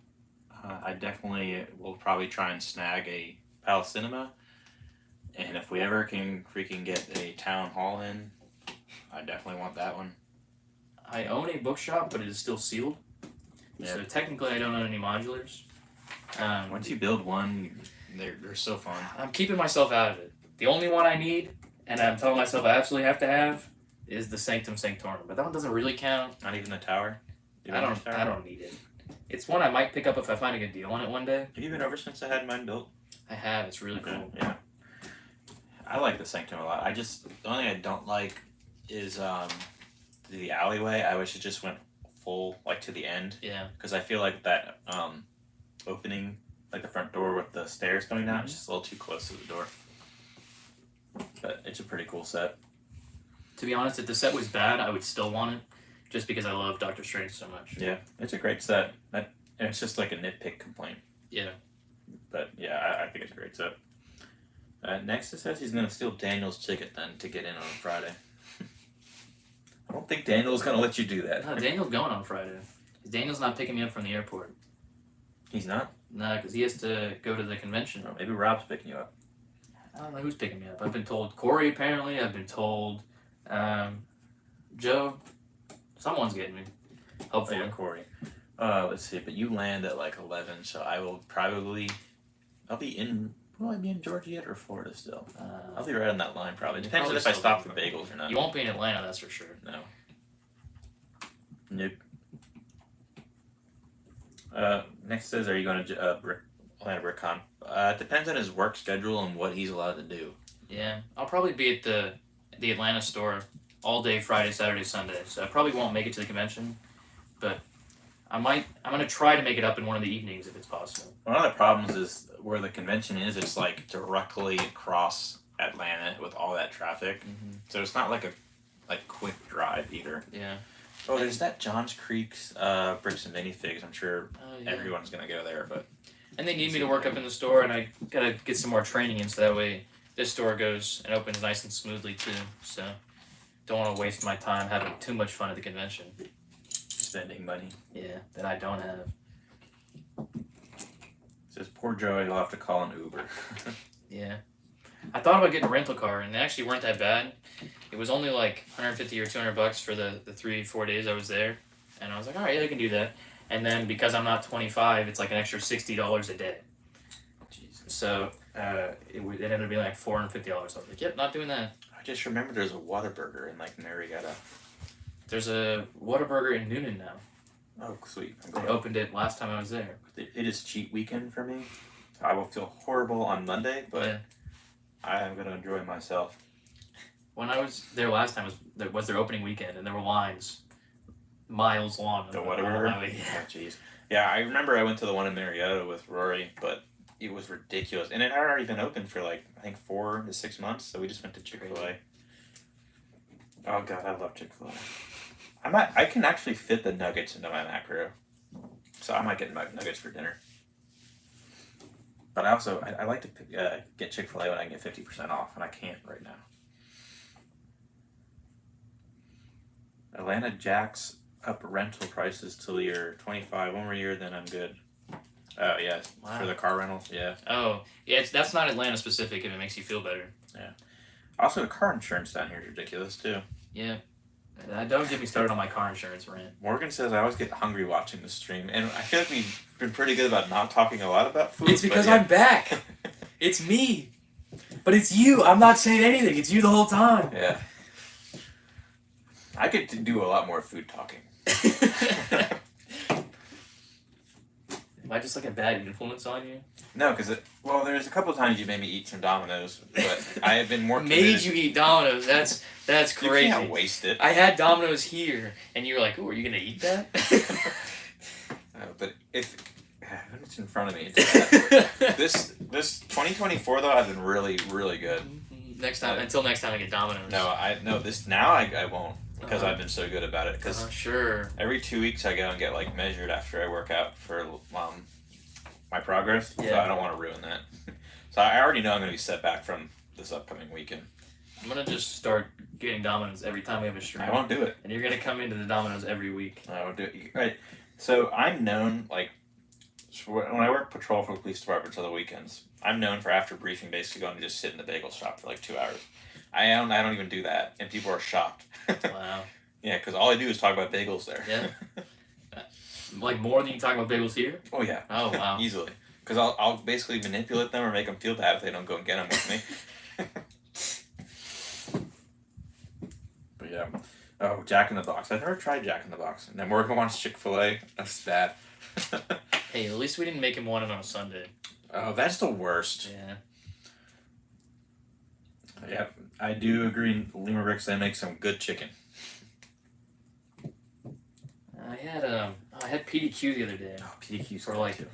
S1: I definitely will probably try and snag a Palace Cinema, and if we ever can freaking get a town hall in, I definitely want that one.
S2: I own a bookshop, but it is still sealed.
S1: Yeah.
S2: So technically, I don't own any modulars.
S1: Once you build one, they're so fun.
S2: I'm keeping myself out of it. The only one I need, and I'm telling myself I absolutely have to have, is the Sanctum Sanctorum. But that one doesn't really count.
S1: Not even the tower.
S2: I don't need it. It's one I might pick up if I find a good deal on it one day.
S1: Have you been over since I had mine built?
S2: I have. It's really cool.
S1: Yeah. I like the Sanctum a lot. The only thing I don't like is the alleyway. I wish it just went full like to the end.
S2: Yeah.
S1: Because I feel like that opening, like the front door with the stairs coming down, is just a little too close to the door. But it's a pretty cool set.
S2: To be honest, if the set was bad, I would still want it, just because I love Doctor Strange so much.
S1: Yeah, it's a great set. And it's just like a nitpick complaint.
S2: Yeah.
S1: But yeah, I think it's a great set. Next, it says he's going to steal Daniel's ticket then to get in on Friday. I don't think Daniel's going to let you do that.
S2: No, Daniel's going on Friday. Daniel's not picking me up from the airport.
S1: He's not?
S2: No, because he has to go to the convention.
S1: Oh, maybe Rob's picking you up.
S2: I don't know who's picking me up. I've been told Corey, apparently. I've been told Joe. Someone's getting me. Hopefully.
S1: Oh, yeah, Corey. Let's see, but you land at like 11, so I will probably... Will I be in Georgia yet or Florida still? I'll be right on that line probably. Depends on if I stop for bagels or not.
S2: You won't be in Atlanta, that's for sure.
S1: No. Nope. Next says, are you going to Atlanta BrickCon? It depends on his work schedule and what he's allowed to do.
S2: Yeah, I'll probably be at the Atlanta store all day Friday, Saturday, Sunday. So I probably won't make it to the convention, but I'm gonna try to make it up in one of the evenings if it's possible.
S1: One of the problems is where the convention is. It's like directly across Atlanta with all that traffic, so it's not like a quick drive either.
S2: Yeah.
S1: Oh, there's that Johns Creek's bricks and minifigs. I'm sure everyone's gonna go there, but.
S2: And they need me to work up in the store, and I gotta get some more training in, so that way this store goes and opens nice and smoothly too. So don't want to waste my time having too much fun at the convention.
S1: Spending money.
S2: Yeah, that I don't have.
S1: Says poor Joey, he'll have to call an Uber.
S2: Yeah. I thought about getting a rental car, and they actually weren't that bad. It was only like $150 or $200 for the 3-4 days I was there, and I was like, all right, yeah, I can do that. And then because I'm not 25, it's like an extra $60 a day.
S1: Jesus.
S2: So it ended up being like $450. I was like, yep, not doing that.
S1: I just remember there's a Whataburger in like Marietta.
S2: There's a Whataburger in Noonan now.
S1: Oh, sweet.
S2: They opened it last time I was there.
S1: It is cheat weekend for me. I will feel horrible on Monday, but
S2: Yeah.
S1: I am going to enjoy myself.
S2: When I was there last time, was their opening weekend, and there were lines miles long.
S1: The Whataburger?
S2: Oh, yeah.
S1: Oh, jeez. Yeah, I remember I went to the one in Marietta with Rory, but it was ridiculous. And it had already been open for like, I think 4 to 6 months, so we just went to Chick-fil-A. Oh, God, I love Chick-fil-A. I can actually fit the nuggets into my macro, so I might get nuggets for dinner. But I like to get Chick-fil-A when I can get 50% off, and I can't right now. Atlanta jacks up rental prices till you're 25. One more year, then I'm good. Oh, yeah,
S2: Wow.
S1: for the car rentals, yeah.
S2: Oh, yeah, that's not Atlanta specific if it makes you feel better.
S1: Yeah. Also, the car insurance down here is ridiculous, too.
S2: Yeah. Don't get me started on my car insurance rant.
S1: Morgan says I always get hungry watching the stream, and I feel like we've been pretty good about not talking a lot about food.
S2: It's because
S1: but yeah.
S2: I'm back. It's me. But it's you. I'm not saying anything. It's you the whole time.
S1: Yeah. I could do a lot more food talking.
S2: Am I just like a bad influence on you?
S1: No, because there's a couple of times you made me eat some Domino's, but I have been more
S2: Made
S1: committed.
S2: you eat Domino's. That's crazy.
S1: You can't waste it.
S2: I had Domino's here, and you were like, "Oh, are you gonna eat that?"
S1: But if it's in front of me, it's bad. This 2024 though, I've been really, really good.
S2: Until next time I get Domino's.
S1: I won't because I've been so good about it. Because
S2: sure.
S1: every 2 weeks I go and get like measured after I work out for my progress. So
S2: Yeah.
S1: I don't want to ruin that. So I already know I'm going to be set back from this upcoming weekend.
S2: I'm gonna just start getting Domino's every time we have a stream.
S1: I won't do it.
S2: And you're gonna come into the Domino's every week.
S1: I won't do it. Right. So I'm known, like, when I work patrol for the police department on the weekends, I'm known for after briefing basically going to just sit in the bagel shop for like 2 hours. I don't even do that, and people are shocked.
S2: Wow.
S1: Yeah, because all I do is talk about bagels there.
S2: Yeah. Like more than you talk about bagels here?
S1: Oh yeah.
S2: Oh wow.
S1: Easily. Because I'll basically manipulate them or make them feel bad if they don't go and get them with me. But yeah. Oh, Jack in the Box. I've never tried Jack in the Box. And then Morgan wants Chick-fil-A. That's bad.
S2: Hey, at least we didn't make him want it on a Sunday.
S1: Oh, that's the worst.
S2: Yeah.
S1: Yeah, I do agree. Lima Ricks, they make some good chicken.
S2: I had PDQ the other day.
S1: Oh, PDQ's
S2: For
S1: good
S2: like
S1: too.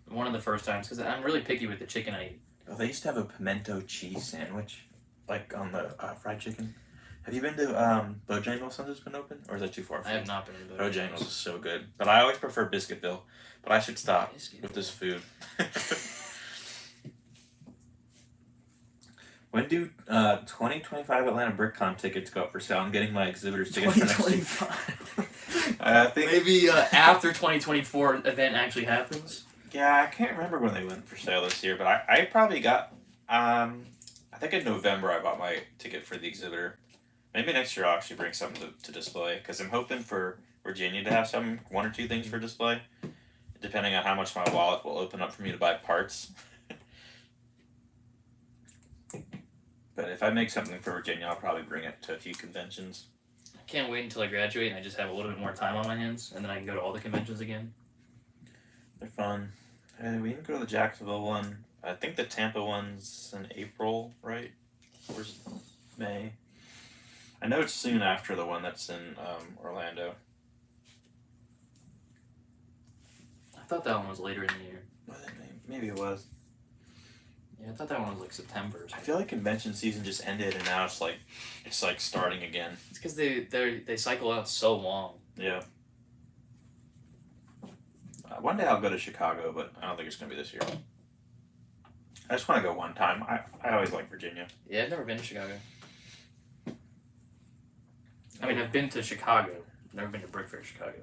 S2: one of the first times because I'm really picky with the chicken I eat.
S1: Oh, they used to have a pimento cheese sandwich, like on the fried chicken. Have you been to Bojangles since it's been open, or is that too far?
S2: I have not been to
S1: Bojangles is so good, but I always prefer Biscuitville. But I should stop
S2: Biscuitville.
S1: with this food. When do 2025 Atlanta BrickCon tickets go up for sale? I'm getting my exhibitors tickets for next week.
S2: 2025.
S1: I think
S2: Maybe after 2024 event actually happens.
S1: Yeah, I can't remember when they went for sale this year, but I probably got I think in November I bought my ticket for the exhibitor. Maybe next year I'll actually bring something to display because I'm hoping for Virginia to have one or two things for display, depending on how much my wallet will open up for me to buy parts. But if I make something for Virginia, I'll probably bring it to a few conventions.
S2: I can't wait until I graduate and I just have a little bit more time on my hands and then I can go to all the conventions again.
S1: They're fun. And we can go to the Jacksonville one. I think the Tampa one's in April, right? Or is it May? I know it's soon after the one that's in Orlando.
S2: I thought that one was later in the year.
S1: Was it maybe it was.
S2: Yeah, I thought that one was like September or
S1: I
S2: something.
S1: feel like convention season just ended, and now it's like starting again.
S2: It's because they cycle out so long.
S1: Yeah. One day I'll go to Chicago, but I don't think it's gonna be this year. I just want to go one time. I always like Virginia.
S2: Yeah, I've never been to Chicago. I mean, I've been to Chicago. Never been to Brick Fair, Chicago.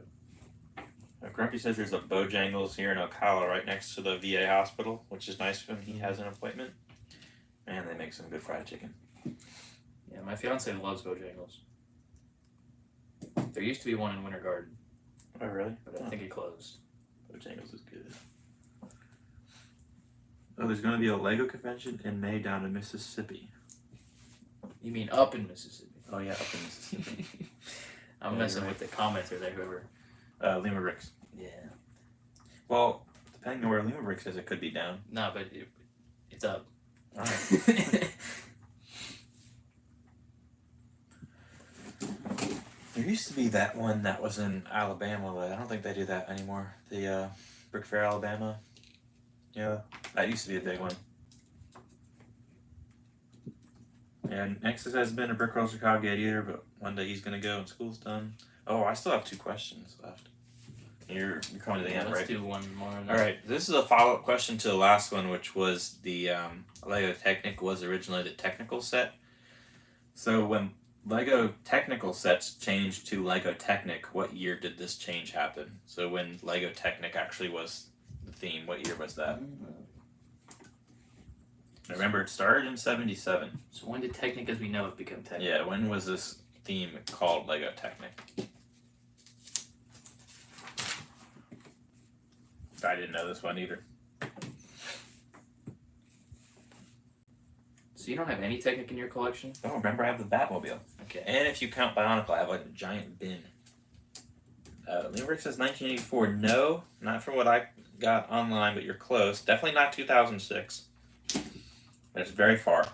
S1: Grumpy says there's a Bojangles here in Ocala right next to the VA hospital, which is nice when he has an appointment. Man, they make some good fried chicken.
S2: Yeah, my fiance loves Bojangles. There used to be one in Winter Garden,
S1: Oh, really?
S2: but I think it closed.
S1: Bojangles is good. Oh, there's going to be a Lego convention in May down in Mississippi.
S2: You mean up in Mississippi?
S1: Oh, yeah, up in Mississippi.
S2: I'm
S1: Yeah,
S2: messing
S1: you're
S2: with the commenter there, whoever.
S1: Lima Ricks.
S2: Yeah.
S1: Well, depending on where Lima Ricks is, it could be down.
S2: No, but it's up.
S1: All right. There used to be that one that was in Alabama, but I don't think they do that anymore. The Brick Fair, Alabama. Yeah, that used to be a big one. And Nexus hasn't been to Brick Roll Chicago yet either, but one day he's gonna go when school's done. Oh, I still have 2 questions left. You're coming to the end,
S2: Let's
S1: right?
S2: do one more.
S1: All right, this is a follow-up question to the last one, which was the Lego Technic was originally the technical set. So when Lego Technical sets changed to Lego Technic, what year did this change happen? So when Lego Technic actually was the theme, what year was that? I remember it started in 1977.
S2: So when did Technic as we know it become Technic?
S1: Yeah, when was this theme called Lego Technic? I didn't know this one either.
S2: So you don't have any Technic in your collection?
S1: Oh, remember I have the Batmobile.
S2: Okay.
S1: And if you count Bionicle, I have like a giant bin. Limerick says 1984. No, not from what I got online, but you're close. Definitely not 2006. That's very far.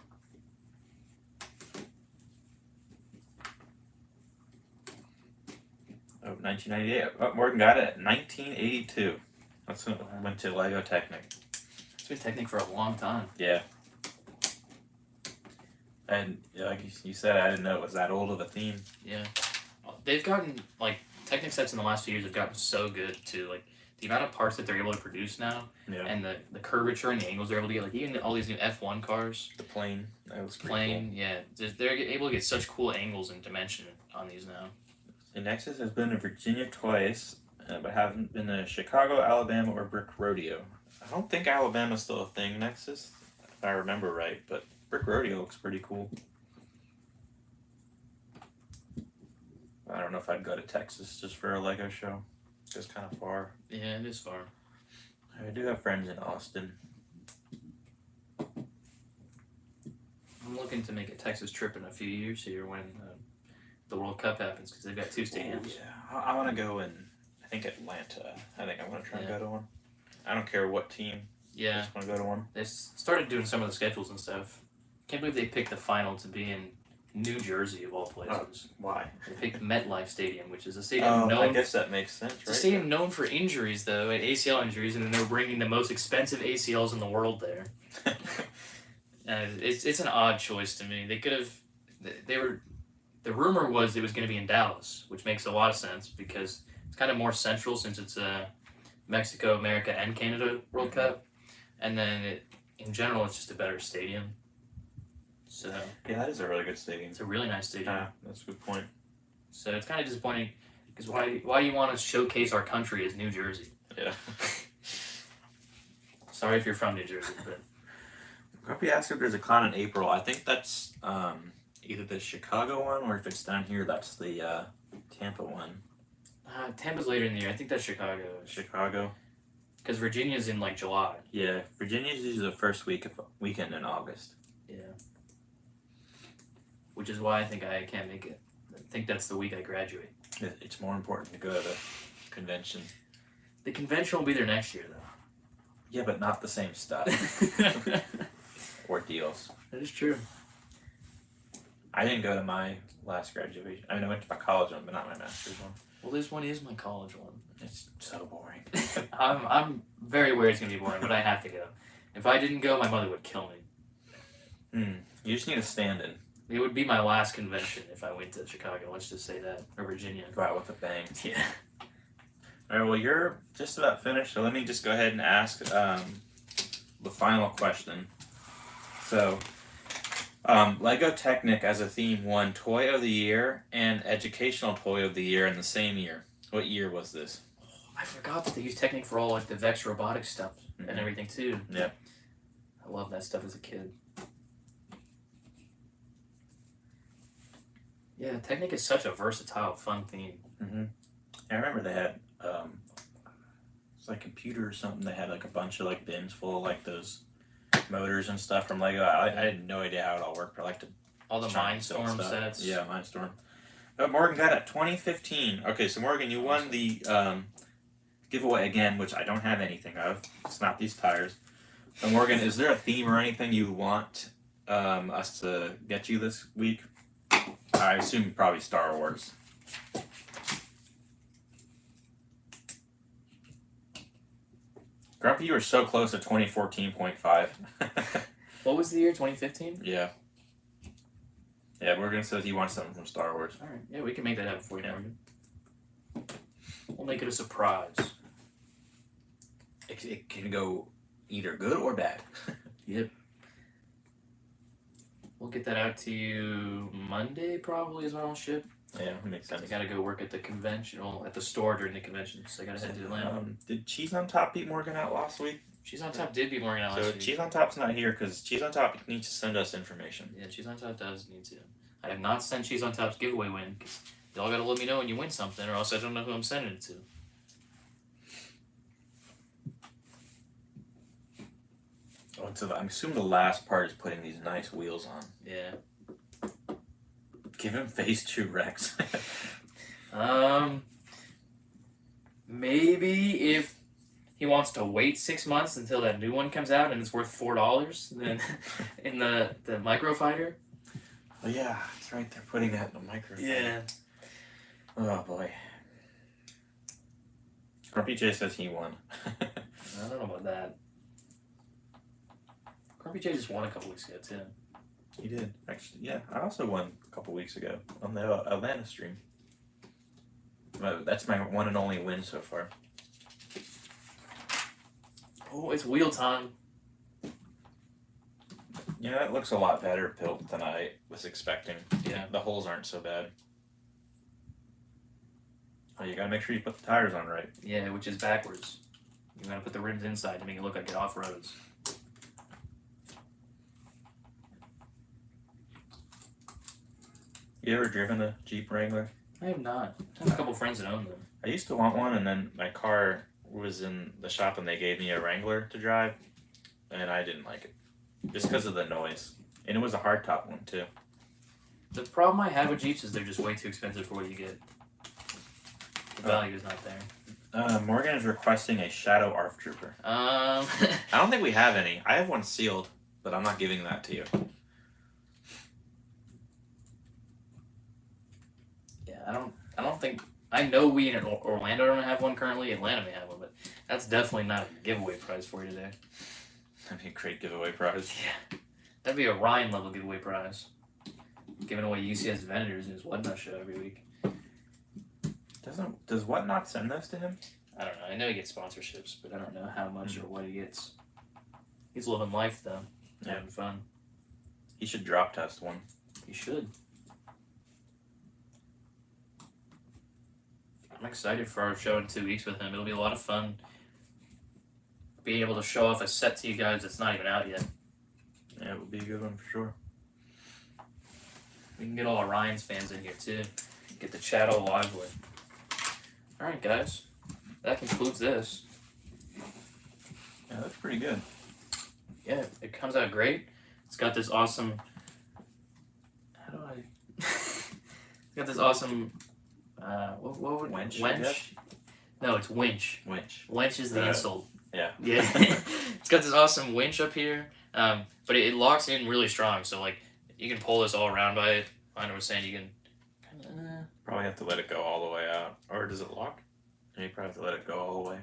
S1: Oh, 1998. Oh, Morgan got it at 1982. That's when it went to Lego Technic.
S2: It's been Technic for a long time.
S1: Yeah. And like you said, I didn't know it was that old of a theme.
S2: Yeah. They've gotten, like, Technic sets in the last few years have gotten so good, too. Like, the amount of parts that they're able to produce now,
S1: Yeah.
S2: and the curvature and the angles they're able to get, like even all these new F1 cars,
S1: The plane. That was pretty
S2: plane, yeah, they're able to get such cool angles and dimension on these now.
S1: The Nexus has been to Virginia twice, but haven't been to Chicago, Alabama, or Brick Rodeo. I don't think Alabama's still a thing, Nexus, if I remember right, but Brick Rodeo looks pretty cool. I don't know if I'd go to Texas just for a Lego show. It's kind of far.
S2: Yeah, it is far.
S1: I do have friends in Austin.
S2: I'm looking to make a Texas trip in a few years here when the World Cup happens because they've got 2 stadiums.
S1: Oh, yeah, I want to go in, I think Atlanta. I think I want to try and go to one. I don't care what team.
S2: Yeah.
S1: I just want to go to one.
S2: They started doing some of the schedules and stuff. Can't believe they picked the final to be in New Jersey of all places.
S1: Why?
S2: They picked MetLife Stadium, which is a stadium known.
S1: I guess that makes sense, right?
S2: It's a stadium known for injuries, though, and ACL injuries, and then they're bringing the most expensive ACLs in the world there. It's an odd choice to me. They could have. They were. The rumor was it was going to be in Dallas, which makes a lot of sense because it's kind of more central since it's Mexico, America, and Canada World Cup, and then in general it's just a better stadium. So
S1: yeah, that is a really good stadium.
S2: It's a really nice stadium.
S1: Yeah, that's a good point.
S2: So it's kind of disappointing because why do you want to showcase our country as New Jersey?
S1: Yeah.
S2: Sorry if you're from New Jersey, but
S1: Grumpy asked if there's a con in April. I think that's either the Chicago one or if it's down here, that's the Tampa one.
S2: Tampa's later in the year. I think that's Chicago.
S1: Chicago.
S2: Because Virginia's in like July.
S1: Yeah, Virginia's usually the first weekend in August.
S2: Yeah. Which is why I think I can't make it. I think that's the week I graduate.
S1: It's more important to go to the convention.
S2: The convention will be there next year, though.
S1: Yeah, but not the same stuff. Or deals.
S2: That is true.
S1: I didn't go to my last graduation. I mean, I went to my college one, but not my master's one.
S2: Well, this one is my college one.
S1: It's so boring.
S2: I'm very aware it's going to be boring, but I have to go. If I didn't go, my mother would kill me.
S1: You just need a stand-in.
S2: It would be my last convention if I went to Chicago, let's just say that, or Virginia.
S1: Go out with a bang.
S2: Yeah.
S1: All right, well, you're just about finished, so let me just go ahead and ask the final question. So, Lego Technic as a theme won Toy of the Year and Educational Toy of the Year in the same year. What year was this?
S2: I forgot that they use Technic for all like the Vex robotic stuff and everything too.
S1: Yeah.
S2: I love that stuff as a kid. Yeah, Technic is such a versatile, fun theme.
S1: I remember they had it's like computer or something. They had like a bunch of like bins full of like those motors and stuff from Lego. I had no idea how it all worked, but I like to
S2: all the Mindstorm sets.
S1: Yeah, Mindstorm. But Morgan got it 2015. Okay, so Morgan, you won the giveaway again, which I don't have anything of. It's not these tires. So Morgan, is there a theme or anything you want us to get you this week? I assume probably Star Wars. Grumpy, you were so close to 2014.5.
S2: What was the year? 2015?
S1: Yeah. Yeah, Morgan says he wants something from Star Wars.
S2: Alright, yeah, we can make that happen for you, Morgan. We'll make it a surprise.
S1: It can go either good or bad.
S2: Yep. We'll get that out to you Monday, probably, is when I'll ship.
S1: Yeah, that makes sense.
S2: I gotta go work at the convention, well, at the store during the convention, so I gotta head to Atlanta.
S1: Did Cheese on Top beat Morgan out last week?
S2: Cheese on Top did beat Morgan out last
S1: So
S2: week.
S1: Cheese on Top's not here because Cheese on Top needs to send us information.
S2: Yeah, Cheese on Top does need to. I have not sent Cheese on Top's giveaway win, because y'all gotta let me know when you win something, or else I don't know who I'm sending it to.
S1: Oh, so I'm assuming the last part is putting these nice wheels on.
S2: Yeah.
S1: Give him Phase 2 Rex.
S2: Maybe if he wants to wait 6 months until that new one comes out and it's worth $4, then in the microfighter.
S1: Oh yeah, that's right. They're putting that in the microphone.
S2: Yeah.
S1: Oh boy. Grumpy J says he won.
S2: I don't know about that. Grumpy J just won a couple weeks ago too.
S1: He did. Actually, yeah. I also won a couple weeks ago on the Atlanta stream. That's my one and only win so far.
S2: Oh, it's wheel time.
S1: Yeah, it looks a lot better built than I was expecting.
S2: Yeah.
S1: The holes aren't so bad. Oh, you gotta make sure you put the tires on right.
S2: Yeah, which is backwards. You gotta put the rims inside to make it look like it off-roads.
S1: You ever driven a Jeep Wrangler?
S2: I have not. I have a couple friends that own them.
S1: I used to want one, and then my car was in the shop and they gave me a Wrangler to drive, and I didn't like it. Just because of the noise. And it was a hardtop one, too.
S2: The problem I have with Jeeps is they're just way too expensive for what you get. The value is not there.
S1: Morgan is requesting a Shadow ARF Trooper.
S2: I
S1: I don't think we have any. I have one sealed, but I'm not giving that to you.
S2: Yeah, I don't think. I know we in Orlando don't have one currently. Atlanta may have one, but that's definitely not a giveaway prize for you today.
S1: That'd be a great giveaway prize.
S2: Yeah. That'd be a Ryan level giveaway prize. Giving away UCS vendors in his Whatnot show every week.
S1: Does Whatnot send those to him?
S2: I don't know. I know he gets sponsorships, but I don't know how much or what he gets. He's living life though.
S1: Yeah.
S2: Having fun.
S1: He should drop test one.
S2: He should. I'm excited for our show in 2 weeks with him. It'll be a lot of fun. Being able to show off a set to you guys that's not even out yet.
S1: Yeah, it would be a good one for sure.
S2: We can get all our Ryan's fans in here too. Get the chat all lively. Alright guys. That concludes this.
S1: Yeah, that's pretty good.
S2: Yeah, it comes out great. It's got this awesome it's got this awesome what would
S1: Winch, I guess?
S2: No, it's winch.
S1: Winch.
S2: Winch is the insult.
S1: Yeah.
S2: Yeah. It's got this awesome winch up here. But it locks in really strong, so like you can pull this all around by it. I was saying you can kinda,
S1: Probably have to let it go all the way out. Or does it lock? Yeah, you probably have to let it go all the way.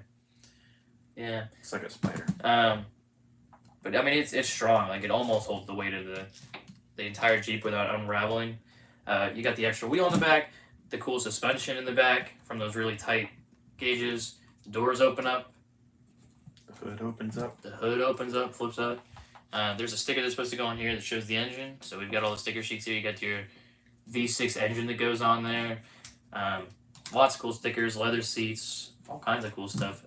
S2: yeah.
S1: It's like a spider.
S2: But I mean it's strong. Like it almost holds the weight of the entire Jeep without unraveling. You got the extra wheel in the back, the cool suspension in the back from those really tight gauges. The doors open up.
S1: The hood opens up.
S2: The hood opens up, flips up. There's a sticker that's supposed to go on here that shows the engine. So we've got all the sticker sheets here. You got your V6 engine that goes on there. Lots of cool stickers, leather seats, all kinds of cool stuff.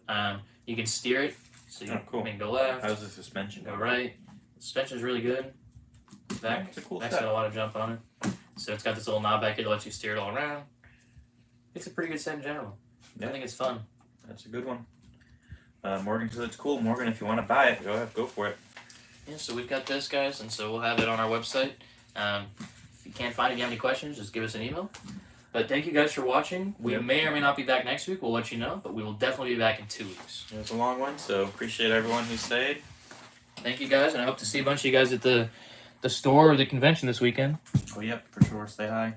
S2: You can steer it, so you
S1: cool.
S2: can go left,
S1: How's the suspension?
S2: go right. Suspension's really good. Back,
S1: It's a cool
S2: back's
S1: set.
S2: got a lot of jump on it. So it's got this little knob back here that lets you steer it all around. It's a pretty good set in general.
S1: Yeah.
S2: I think it's fun.
S1: That's a good one. Morgan says it's cool. Morgan, if you want to buy it, go ahead, go for it.
S2: Yeah, so we've got this, guys, and so we'll have it on our website. If you can't find it, you have any questions, just give us an email. But thank you guys for watching. We may or may not be back next week. We'll let you know, but we will definitely be back in 2 weeks.
S1: It was a long one, so appreciate everyone who stayed.
S2: Thank you, guys, and I hope to see a bunch of you guys at the store or the convention this weekend.
S1: Oh, yep, for sure. Stay high.